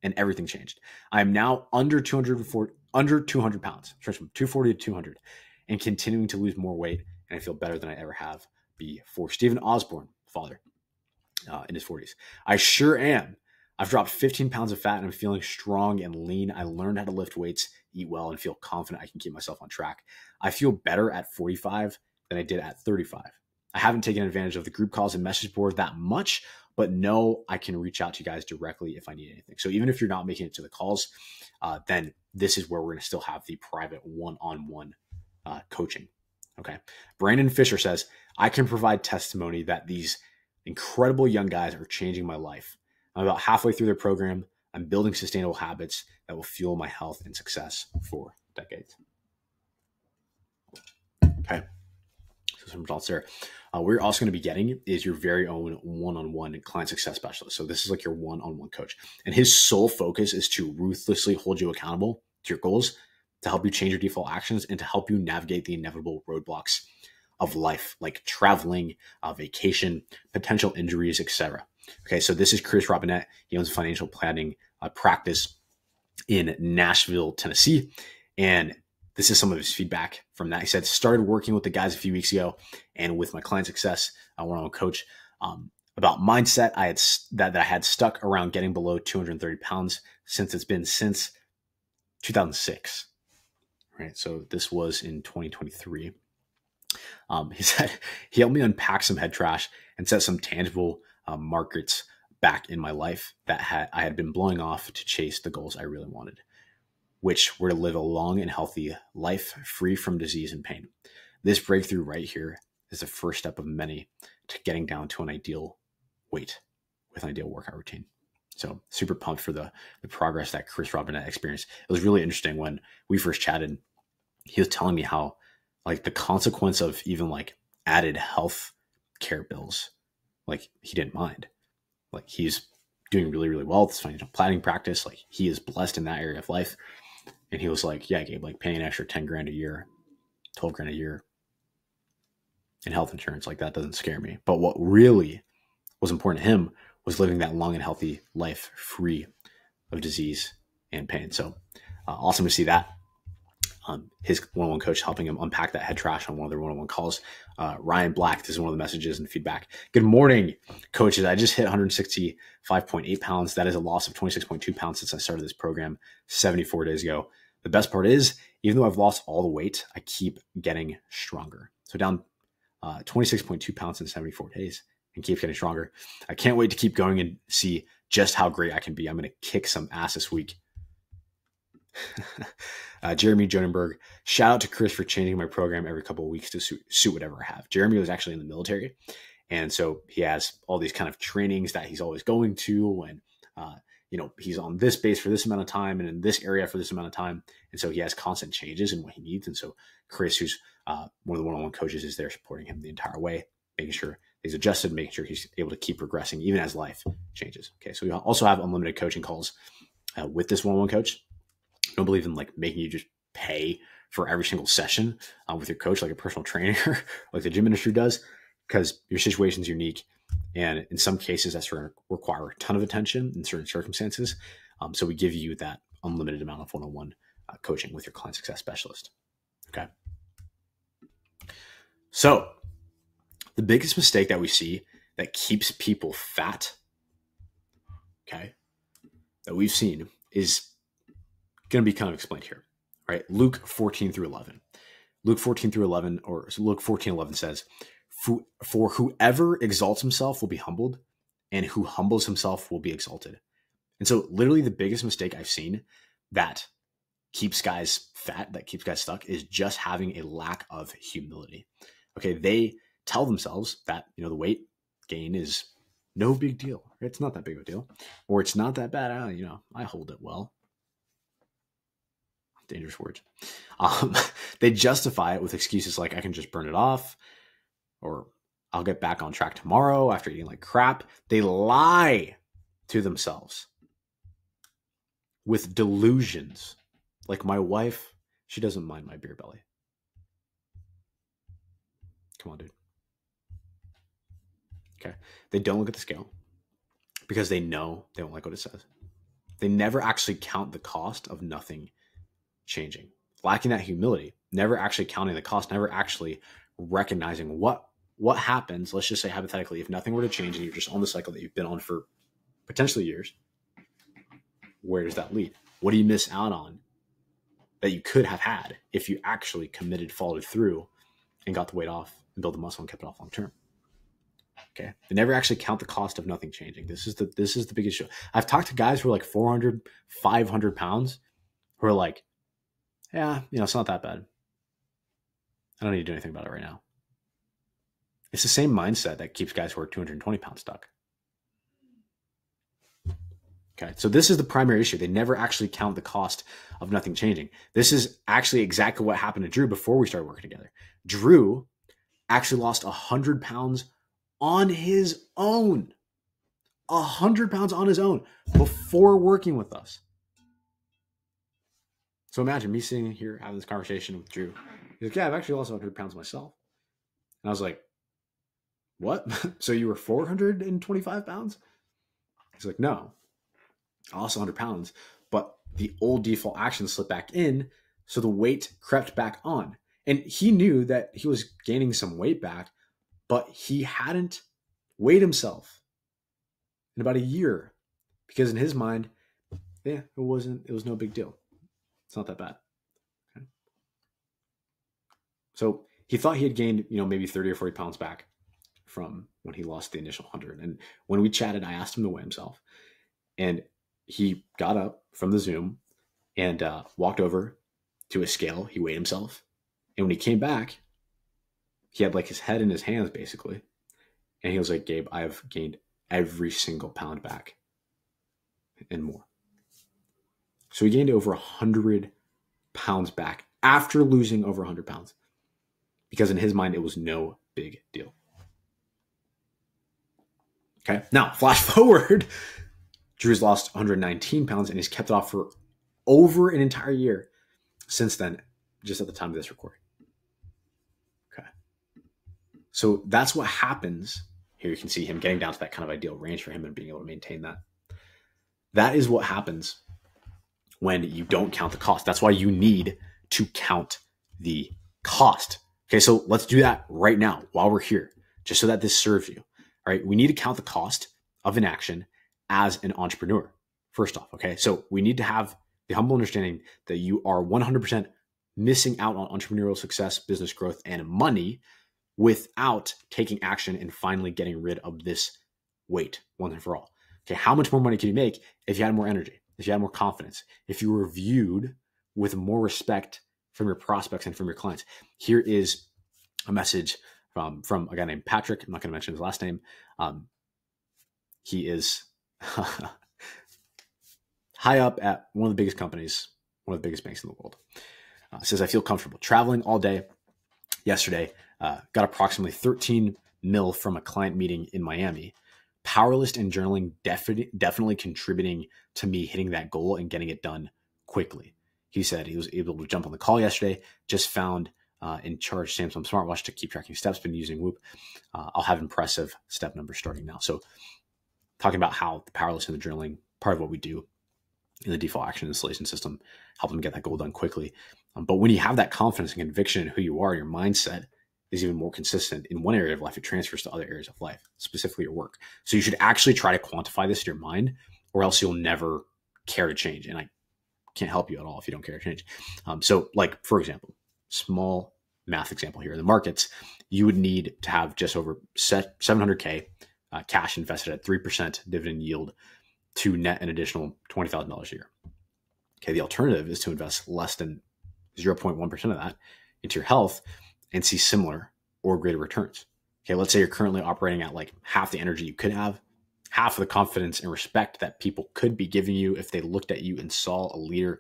and everything changed. I am now under 200 pounds, from 240 to 200, and continuing to lose more weight. And I feel better than I ever have before. Stephen Osborne, father, in his 40s. I sure am. I've dropped 15 pounds of fat and I'm feeling strong and lean. I learned how to lift weights, eat well, and feel confident I can keep myself on track. I feel better at 45 than I did at 35. I haven't taken advantage of the group calls and message board that much, but know I can reach out to you guys directly if I need anything. So even if you're not making it to the calls, then this is where we're going to still have the private one-on-one coaching. Okay. Brandon Fisher says, I can provide testimony that these incredible young guys are changing my life. I'm about halfway through their program. I'm building sustainable habits that will fuel my health and success for decades. Okay. So some results there. We're also going to be getting is your very own one-on-one client success specialist. So this is like your one-on-one coach. And his sole focus is to ruthlessly hold you accountable to your goals, to help you change your default actions, and to help you navigate the inevitable roadblocks of life, like traveling, vacation, potential injuries, etc. Okay, so this is Chris Robinette. He owns a financial planning practice in Nashville, Tennessee. And this is some of his feedback from that. He said, started working with the guys a few weeks ago and with my client success one-on-one coach about mindset. I had stuck around getting below 230 pounds since 2006. Right. So this was in 2023. He said he helped me unpack some head trash and set some tangible markers back in my life that I had been blowing off to chase the goals I really wanted, which were to live a long and healthy life free from disease and pain. This breakthrough right here is the first step of many to getting down to an ideal weight with an ideal workout routine. So super pumped for the progress that Chris Robinette experienced. It was really interesting when we first chatted. He was telling me how like the consequence of even like added health care bills, like he didn't mind. Like he's doing really, really well with his financial planning practice. Like he is blessed in that area of life. And he was like, yeah, Gabe, like paying an extra 10 grand a year, 12 grand a year in health insurance, like that doesn't scare me. But what really was important to him was living that long and healthy life free of disease and pain. So awesome to see that. His one-on-one coach helping him unpack that head trash on one of their one-on-one calls. Ryan Black, this is one of the messages and feedback. Good morning, coaches. I just hit 165.8 pounds. That is a loss of 26.2 pounds since I started this program 74 days ago. The best part is, even though I've lost all the weight, I keep getting stronger. So down 26.2 pounds in 74 days and keep getting stronger. I can't wait to keep going and see just how great I can be. I'm going to kick some ass this week. Jeremy Jonenberg, shout out to Chris for changing my program every couple of weeks to suit whatever I have. Jeremy was actually in the military, and so he has all these kind of trainings that he's always going to, and he's on this base for this amount of time and in this area for this amount of time, and so he has constant changes in what he needs. And so Chris, who's one of the one-on-one coaches, is there supporting him the entire way, making sure he's adjusted, making sure he's able to keep progressing even as life changes. Okay, so we also have unlimited coaching calls with this one-on-one coach. I don't believe in like making you just pay for every single session with your coach, like a personal trainer, like the gym industry does, because your situation is unique. And in some cases, that's going to require a ton of attention in certain circumstances. So we give you that unlimited amount of one-on-one coaching with your client success specialist. Okay. So the biggest mistake that we see that keeps people fat, okay, that we've seen is going to be kind of explained here, right? Luke 14 through 11. Luke 14 through 11, or Luke 14:11 says, for whoever exalts himself will be humbled, and who humbles himself will be exalted. And so literally the biggest mistake I've seen that keeps guys fat, that keeps guys stuck, is just having a lack of humility. Okay, they tell themselves that, the weight gain is no big deal. It's not that big of a deal. Or it's not that bad. I hold it well. Dangerous words. They justify it with excuses like, I can just burn it off, or I'll get back on track tomorrow after eating like crap. They lie to themselves with delusions. Like my wife, she doesn't mind my beer belly. Come on, dude. Okay. They don't look at the scale because they know they don't like what it says. They never actually count the cost of nothing changing. Lacking that humility, never actually counting the cost, never actually recognizing what happens. Let's just say hypothetically, if nothing were to change and you're just on the cycle that you've been on for potentially years, where does that lead? What do you miss out on that you could have had if you actually committed, followed through, and got the weight off and built the muscle and kept it off long term? Okay. They never actually count the cost of nothing changing. This is the biggest issue. I've talked to guys who are like 400, 500 pounds who are like, yeah, it's not that bad. I don't need to do anything about it right now. It's the same mindset that keeps guys who are 220 pounds stuck. Okay. So this is the primary issue. They never actually count the cost of nothing changing. This is actually exactly what happened to Drew before we started working together. Drew actually lost 100 pounds on his own. 100 pounds on his own before working with us. So imagine me sitting here having this conversation with Drew. He's like, yeah, I've actually lost 100 pounds myself. And I was like, what? So you were 425 pounds? He's like, no, I lost 100 pounds, but the old default action slipped back in. So the weight crept back on. And he knew that he was gaining some weight back, but he hadn't weighed himself in about a year because in his mind, it was no big deal. It's not that bad. Okay. So he thought he had gained, maybe 30 or 40 pounds back from when he lost the initial 100. And when we chatted, I asked him to weigh himself, and he got up from the Zoom and walked over to a scale. He weighed himself. And when he came back, he had like his head in his hands basically. And he was like, Gabe, I've gained every single pound back and more. So he gained over 100 pounds back after losing over 100 pounds because in his mind, it was no big deal. Okay. Now, flash forward, Drew's lost 119 pounds and he's kept it off for over an entire year since then, just at the time of this recording. Okay. So that's what happens. Here you can see him getting down to that kind of ideal range for him and being able to maintain that. That is what happens when you don't count the cost. That's why you need to count the cost. Okay, so let's do that right now while we're here, just so that this serves you. All right, we need to count the cost of an action as an entrepreneur, first off. Okay, so we need to have the humble understanding that you are 100% missing out on entrepreneurial success, business growth, and money without taking action and finally getting rid of this weight once and for all. Okay, how much more money can you make if you had more energy, if you had more confidence, if you were viewed with more respect from your prospects and from your clients? Here is a message from a guy named Patrick. I'm not going to mention his last name. He is high up at one of the biggest companies, one of the biggest banks in the world. Says, I feel comfortable traveling all day. Yesterday, got approximately 13 mil from a client meeting in Miami. Powerless and journaling definitely contributing to me hitting that goal and getting it done quickly. He said he was able to jump on the call yesterday, just found in charge Samsung smartwatch to keep tracking steps, been using Whoop. I'll have impressive step numbers starting now. So talking about how the powerless and the journaling, part of what we do in the default action installation system, help them get that goal done quickly. But when you have that confidence and conviction in who you are, your mindset is even more consistent in one area of life. It transfers to other areas of life, specifically your work. So you should actually try to quantify this in your mind, or else you'll never care to change. And I can't help you at all if you don't care to change. So like, for example, small math example here in the markets, you would need to have just over 700K cash invested at 3% dividend yield to net an additional $20,000 a year. Okay, the alternative is to invest less than 0.1% of that into your health and see similar or greater returns. Okay, let's say you're currently operating at like half the energy you could have, half of the confidence and respect that people could be giving you if they looked at you and saw a leader.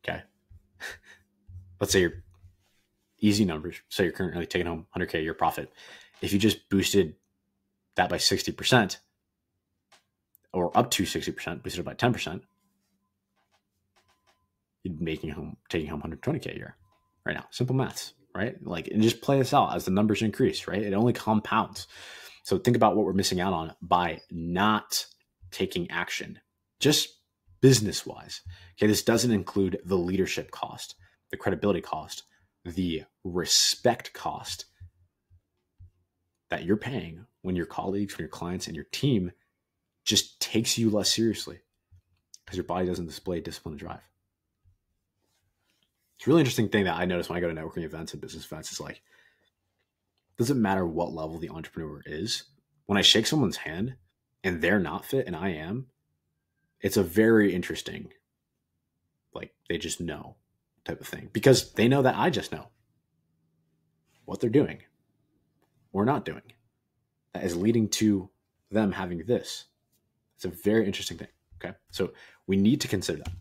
Okay, let's say you're easy numbers. So you're currently taking home 100K your profit. If you just boosted that by 60% or up to 60%, boosted it by 10%, you'd be taking home 120K a year right now. Simple maths, right? Like, and just play this out as the numbers increase, right? It only compounds. So think about what we're missing out on by not taking action, just business wise. Okay, this doesn't include the leadership cost, the credibility cost, the respect cost that you're paying when your colleagues, when your clients, and your team just takes you less seriously because your body doesn't display discipline and drive. It's a really interesting thing that I notice when I go to networking events and business events. It's like, doesn't matter what level the entrepreneur is. When I shake someone's hand and they're not fit and I am, it's a very interesting, like, they just know type of thing, because they know that I just know what they're doing or not doing that is leading to them having this. It's a very interesting thing. Okay. So we need to consider that.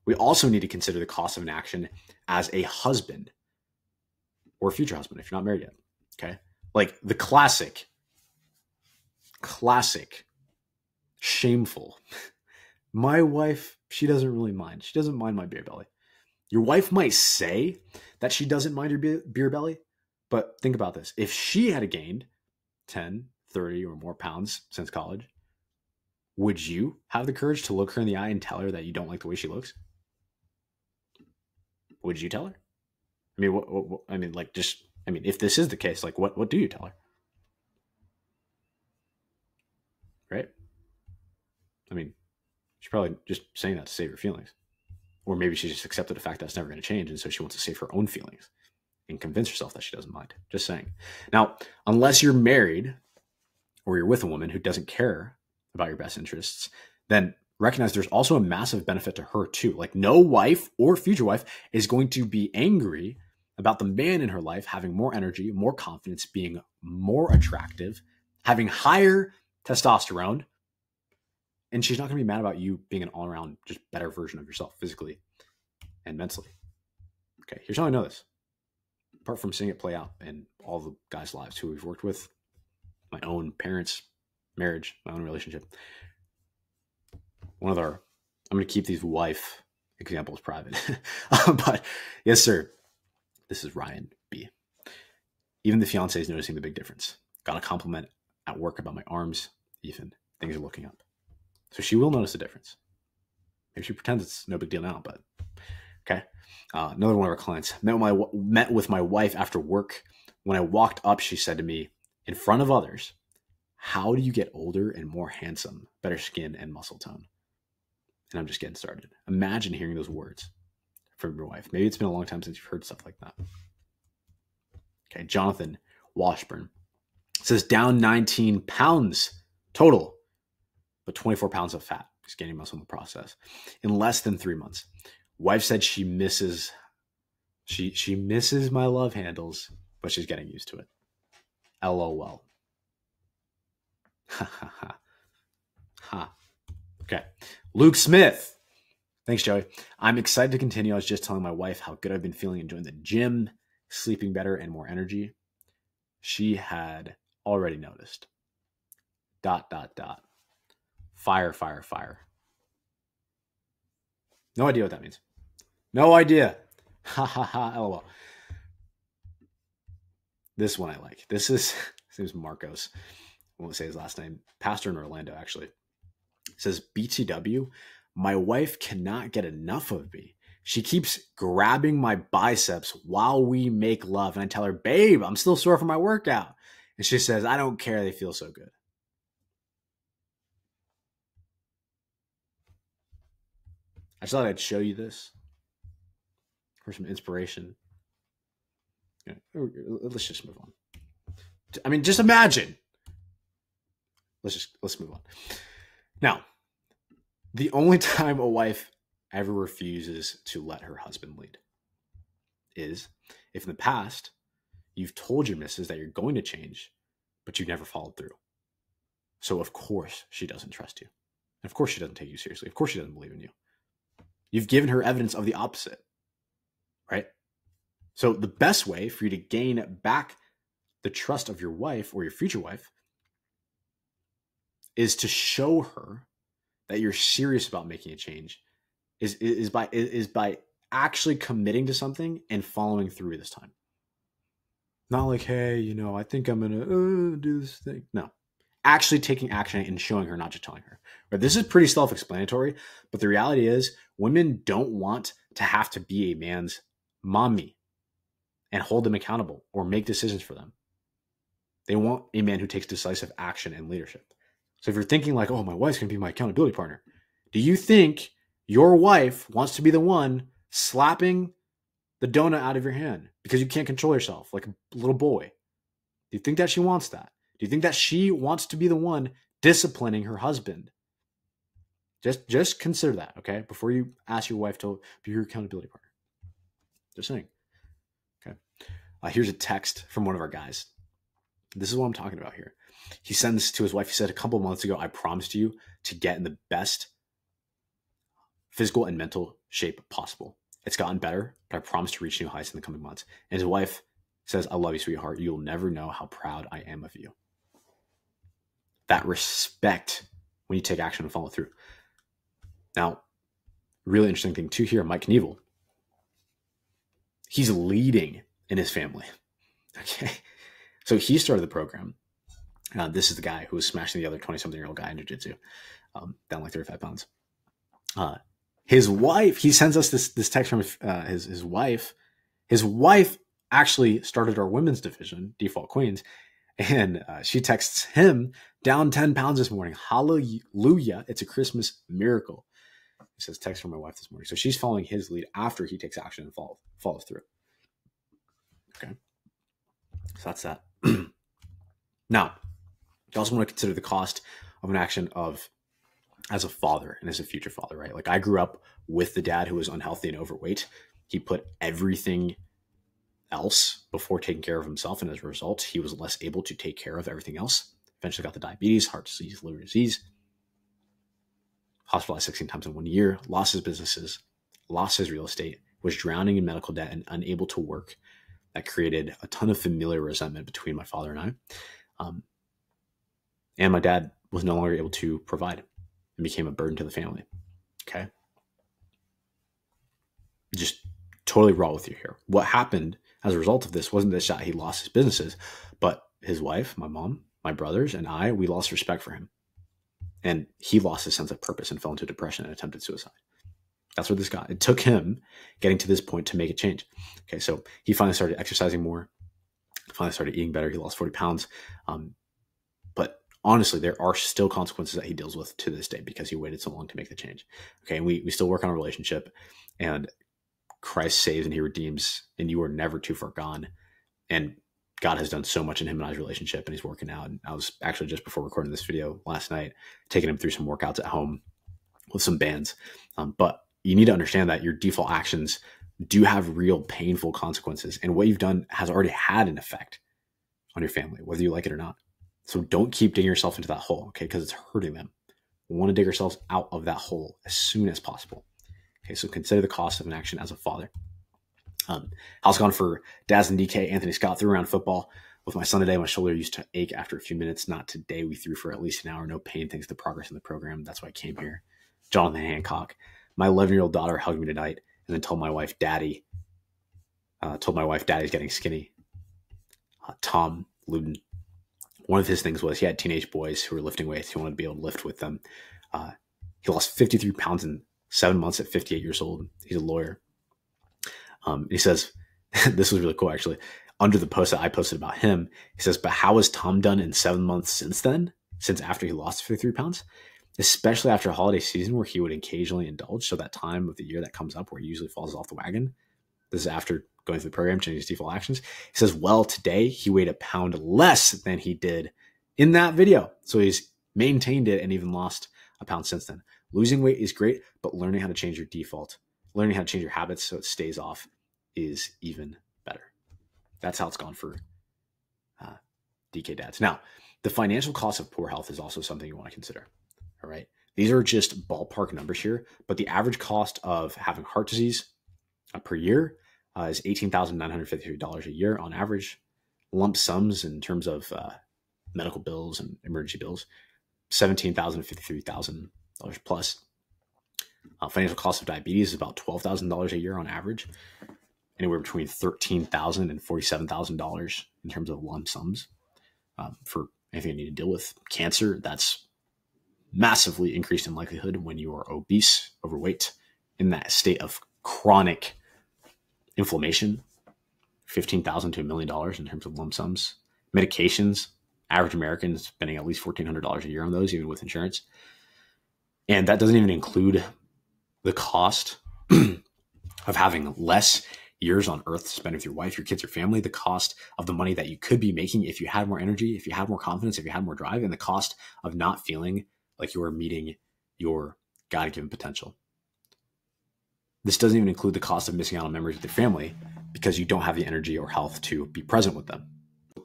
We also need to consider the cost of an action as a husband or future husband if you're not married yet. Okay. Like the classic, shameful. My wife, she doesn't really mind. She doesn't mind my beer belly. Your wife might say that she doesn't mind your beer belly, but think about this. If she had gained 10, 30 or more pounds since college, would you have the courage to look her in the eye and tell her that you don't like the way she looks? Would you tell her? I mean, if this is the case, like what do you tell her? Right? I mean, she's probably just saying that to save her feelings. Or maybe she just accepted the fact that it's never going to change, and so she wants to save her own feelings and convince herself that she doesn't mind. Just saying. Now, unless you're married or you're with a woman who doesn't care about your best interests, then recognize there's also a massive benefit to her too. Like no wife or future wife is going to be angry about the man in her life having more energy, more confidence, being more attractive, having higher testosterone. And she's not going to be mad about you being an all-around, just better version of yourself physically and mentally. Okay, here's how I know this. Apart from seeing it play out in all the guys' lives who we've worked with, my own parents' marriage, my own relationship. I'm going to keep these wife examples private. But yes, sir, this is Ryan B. Even the fiance is noticing the big difference. Got a compliment at work about my arms. Ethan, things are looking up. So she will notice a difference. Maybe she pretends it's no big deal now, but okay. Another one of our clients met with my wife after work. When I walked up, she said to me in front of others, "How do you get older and more handsome, better skin and muscle tone?" And I'm just getting started. Imagine hearing those words from your wife. Maybe it's been a long time since you've heard stuff like that. Okay, Jonathan Washburn says down 19 pounds total, but 24 pounds of fat. He's gaining muscle in the process in less than 3 months. Wife said she misses my love handles, but she's getting used to it. LOL. Ha ha ha. Ha. Okay. Luke Smith. Thanks, Joey. I'm excited to continue. I was just telling my wife how good I've been feeling enjoying the gym, sleeping better, and more energy. She had already noticed. ... Fire, fire, fire. No idea what that means. No idea. Ha ha ha. LOL. This one I like. This is Marcos. I won't say his last name. Pastor in Orlando, actually. It says, BTW, my wife cannot get enough of me. She keeps grabbing my biceps while we make love. And I tell her, babe, I'm still sore from my workout. And she says, I don't care. They feel so good. I just thought I'd show you this for some inspiration. Let's just move on. I mean, just imagine. Let's move on. Now, the only time a wife ever refuses to let her husband lead is if in the past you've told your missus that you're going to change, but you've never followed through. So of course she doesn't trust you. And of course she doesn't take you seriously. Of course she doesn't believe in you. You've given her evidence of the opposite, right? So the best way for you to gain back the trust of your wife or your future wife is to show her that you're serious about making a change is by actually committing to something and following through this time. Not like, hey, I think I'm going to do this thing. No, actually taking action and showing her, not just telling her. But this is pretty self-explanatory, but the reality is women don't want to have to be a man's mommy and hold them accountable or make decisions for them. They want a man who takes decisive action and leadership. So if you're thinking like, oh, my wife's going to be my accountability partner, do you think your wife wants to be the one slapping the donut out of your hand because you can't control yourself like a little boy? Do you think that she wants that? Do you think that she wants to be the one disciplining her husband? Just consider that, okay? Before you ask your wife to be your accountability partner. Just saying. Okay. Here's a text from one of our guys. This is what I'm talking about here. He sent this to his wife. He said, a couple of months ago, I promised you to get in the best physical and mental shape possible. It's gotten better, but I promise to reach new heights in the coming months. And his wife says, I love you, sweetheart. You'll never know how proud I am of you. That respect when you take action and follow through. Now, really interesting thing too here, Mike Knievel. He's leading in his family. Okay. So he started the program. This is the guy who was smashing the other 20-something-year-old guy in jiu-jitsu, down like 35 pounds. His wife, he sends us this text from his wife. His wife actually started our women's division, Default Queens, and she texts him, down 10 pounds this morning. Hallelujah. It's a Christmas miracle. He says, text from my wife this morning. So she's following his lead after he takes action and follows through. Okay. So that's that. Now, you also want to consider the cost of an action as a father and as a future father, right? Like I grew up with the dad who was unhealthy and overweight. He put everything else before taking care of himself. And as a result, he was less able to take care of everything else. Eventually got the diabetes, heart disease, liver disease, hospitalized 16 times in 1 year, lost his businesses, lost his real estate, was drowning in medical debt and unable to work. That created a ton of familiar resentment between my father and I. And my dad was no longer able to provide and became a burden to the family. Okay. Just totally raw with you here. What happened as a result of this wasn't that he lost his businesses, but his wife, my mom, my brothers, and we lost respect for him. And he lost his sense of purpose and fell into depression and attempted suicide. That's where this got. It took him getting to this point to make a change. Okay, so he finally started exercising more, finally started eating better. He lost 40 pounds. But honestly, there are still consequences that he deals with to this day because he waited so long to make the change. Okay, and we still work on a relationship, and Christ saves and he redeems, and you are never too far gone. And God has done so much in him and I's relationship, and he's working out. And I was actually, just before recording this video last night, taking him through some workouts at home with some bands. But you need to understand that your default actions do have real painful consequences. And what you've done has already had an effect on your family, whether you like it or not. So don't keep digging yourself into that hole, okay? Because it's hurting them. We want to dig ourselves out of that hole as soon as possible. Okay, so consider the cost of an action as a father. How's it gone for Daz and DK? Anthony Scott threw around football with my son today. My shoulder used to ache after a few minutes. Not today. We threw for at least an hour. No pain thanks to progress in the program. That's why I came here. Jonathan Hancock. My 11-year-old daughter hugged me tonight and then told my wife, Daddy's getting skinny. Tom Luden. One of his things was he had teenage boys who were lifting weights. He wanted to be able to lift with them. He lost 53 pounds in 7 months at 58 years old. He's a lawyer. He says, this was really cool actually. Under the post that I posted about him, he says, but how has Tom done in 7 months since then? Since after he lost 53 pounds? Especially after a holiday season where he would occasionally indulge. So that time of the year that comes up where he usually falls off the wagon. This is after going through the program, changing his default actions. He says, well, today he weighed a pound less than he did in that video. So he's maintained it and even lost a pound since then. Losing weight is great, but learning how to change your default, learning how to change your habits so it stays off is even better. That's how it's gone for DK dads. Now, the financial cost of poor health is also something you want to consider. All right. These are just ballpark numbers here, but the average cost of having heart disease per year is $18,953 a year on average. Lump sums in terms of medical bills and emergency bills, $17,000 to $53,000 plus. Financial cost of diabetes is about $12,000 a year on average. anywhere between $13,000 and $47,000 in terms of lump sums for anything you need to deal with. Cancer, that's massively increased in likelihood when you are obese, overweight, in that state of chronic inflammation. $15,000 to $1 million in terms of lump sums. Medications, average American is spending at least $1,400 a year on those, even with insurance. And that doesn't even include the cost of having less years on earth to spend with your wife, your kids, your family, the cost of the money that you could be making if you had more energy, if you had more confidence, if you had more drive, and the cost of not feeling like you are meeting your God-given potential. This doesn't even include the cost of missing out on memories with your family because you don't have the energy or health to be present with them.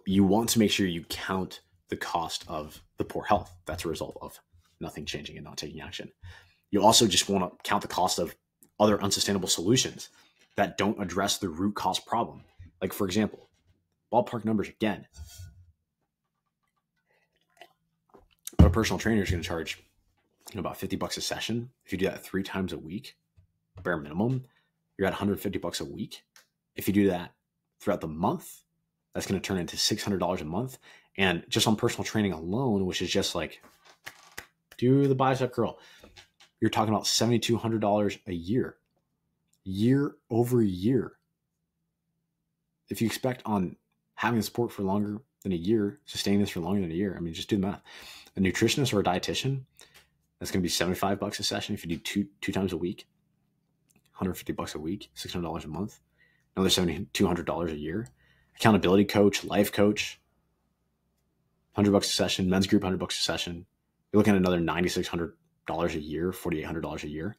You want to make sure you count the cost of the poor health that's a result of nothing changing and not taking action. You also just want to count the cost of other unsustainable solutions that don't address the root cause problem. Like, for example, ballpark numbers again. But a personal trainer is going to charge about $50 a session. If you do that 3 times a week, bare minimum, you're at $150 a week. If you do that throughout the month, that's going to turn into $600 a month. And just on personal training alone, which is just like, do the bicep curl, you're talking about $7,200 a year over year. If you expect on having the support for longer than a year, sustaining this for longer than a year, I mean, just do the math. A nutritionist or a dietitian, that's going to be $75 a session if you do two times a week, $150 a week, $600 a month, another $7,200 a year. Accountability coach, life coach, $100 a session, men's group, $100 a session. You're looking at another $9,600 a year, $4,800 a year.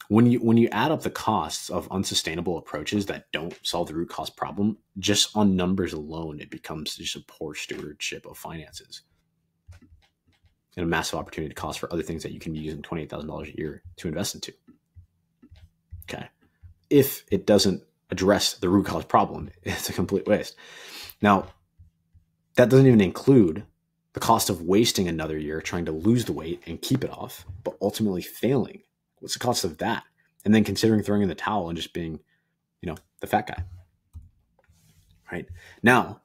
When you add up the costs of unsustainable approaches that don't solve the root cause problem, just on numbers alone, it becomes just a poor stewardship of finances and a massive opportunity cost for other things that you can be using $28,000 a year to invest into. Okay. If it doesn't address the root cause problem, it's a complete waste. Now, that doesn't even include the cost of wasting another year trying to lose the weight and keep it off, but ultimately failing. What's the cost of that? And then considering throwing in the towel and just being, the fat guy. Right? Now,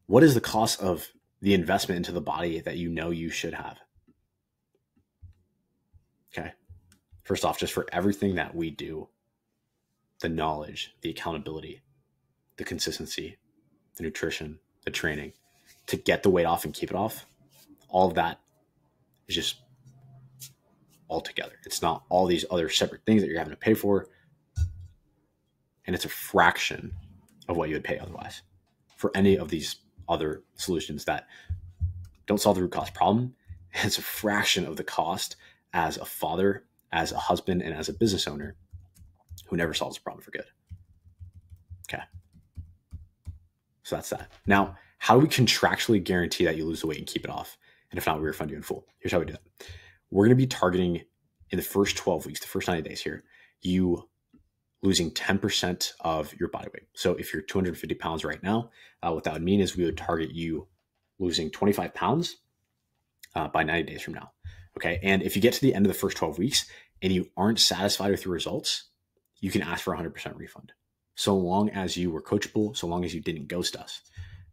what is the cost of the investment into the body that you should have? Okay. First off, just for everything that we do, the knowledge, the accountability, the consistency, the nutrition, the training, to get the weight off and keep it off, all of that is just all together. It's not all these other separate things that you're having to pay for. And it's a fraction of what you would pay otherwise for any of these other solutions that don't solve the root cause problem. It's a fraction of the cost as a father, as a husband, and as a business owner who never solves the problem for good. Okay. So that's that. Now, how do we contractually guarantee that you lose the weight and keep it off? And if not, we refund you in full. Here's how we do that. We're going to be targeting in the first 12 weeks, the first 90 days here, you losing 10% of your body weight. So if you're 250 pounds right now, what that would mean is we would target you losing 25 pounds by 90 days from now. Okay. And if you get to the end of the first 12 weeks and you aren't satisfied with your results, you can ask for 100% refund. So long as you were coachable, so long as you didn't ghost us.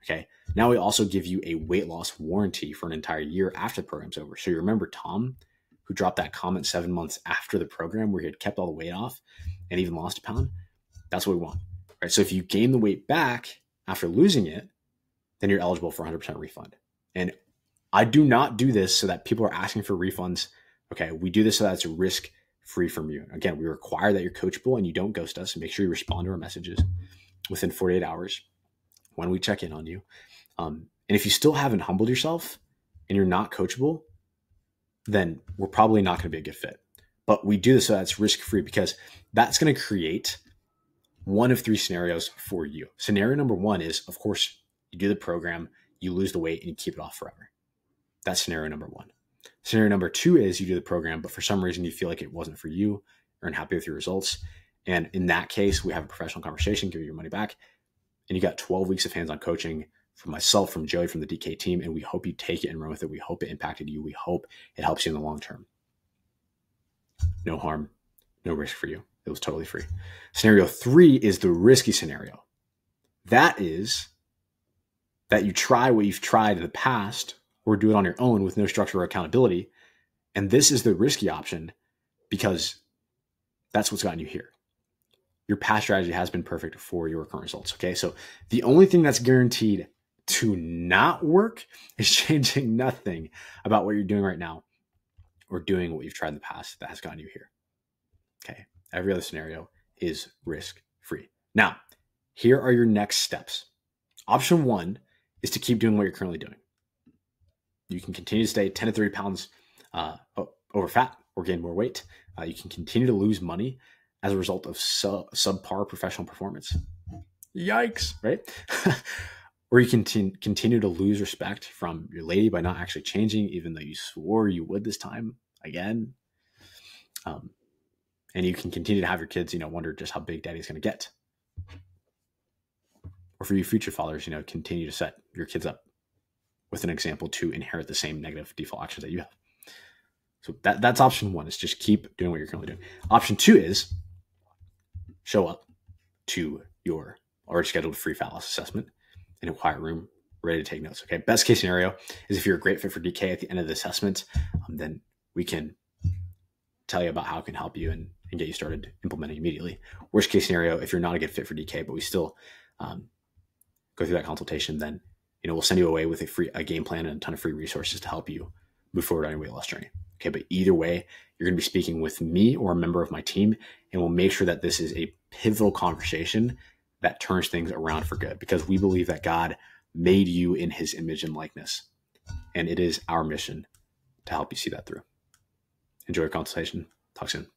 Okay. Now we also give you a weight loss warranty for an entire year after the program's over. So you remember Tom, who dropped that comment 7 months after the program where he had kept all the weight off and even lost a pound? That's what we want. Right. So if you gain the weight back after losing it, then you're eligible for 100% refund. And I do not do this so that people are asking for refunds. Okay. We do this so that it's risk-free from you. Again, we require that you're coachable and you don't ghost us, and make sure you respond to our messages within 48 hours when we check in on you. And if you still haven't humbled yourself and you're not coachable, then we're probably not going to be a good fit. But we do this so that it's risk-free, because that's going to create one of 3 scenarios for you. Scenario number 1 is, of course, you do the program, you lose the weight, and you keep it off forever. That's scenario number 1. Scenario number 2 is you do the program, but for some reason you feel like it wasn't for you or unhappy with your results. And in that case, we have a professional conversation, give you your money back. And you got 12 weeks of hands-on coaching from myself, from Joey, from the DK team. And we hope you take it and run with it. We hope it impacted you. We hope it helps you in the long term. No harm, no risk for you. it was totally free. Scenario 3 is the risky scenario. That is that you try what you've tried in the past or do it on your own with no structure or accountability. And this is the risky option because that's what's gotten you here. Your past strategy has been perfect for your current results. Okay. So the only thing that's guaranteed to not work is changing nothing about what you're doing right now or doing what you've tried in the past that has gotten you here. Okay. Every other scenario is risk free. Now, here are your next steps. Option 1 is to keep doing what you're currently doing. You can continue to stay 10 to 30 pounds over fat or gain more weight. You can continue to lose money as a result of subpar professional performance. Yikes, right? Or you can continue to lose respect from your lady by not actually changing, even though you swore you would this time again. And you can continue to have your kids, wonder just how big daddy's going to get. Or for you future fathers, continue to set your kids up with an example to inherit the same negative default actions that you have. So that's option 1, is just keep doing what you're currently doing. Option 2 is show up to your already scheduled free fat loss assessment in a quiet room, ready to take notes. Okay. Best case scenario is if you're a great fit for DK at the end of the assessment, then we can tell you about how it can help you and get you started implementing immediately. Worst case scenario, if you're not a good fit for DK, but we still go through that consultation, then we'll send you away with a game plan and a ton of free resources to help you move forward on your weight loss journey. Okay, but either way, you're going to be speaking with me or a member of my team, and we'll make sure that this is a pivotal conversation that turns things around for good, because we believe that God made you in his image and likeness, and it is our mission to help you see that through. Enjoy your consultation. Talk soon.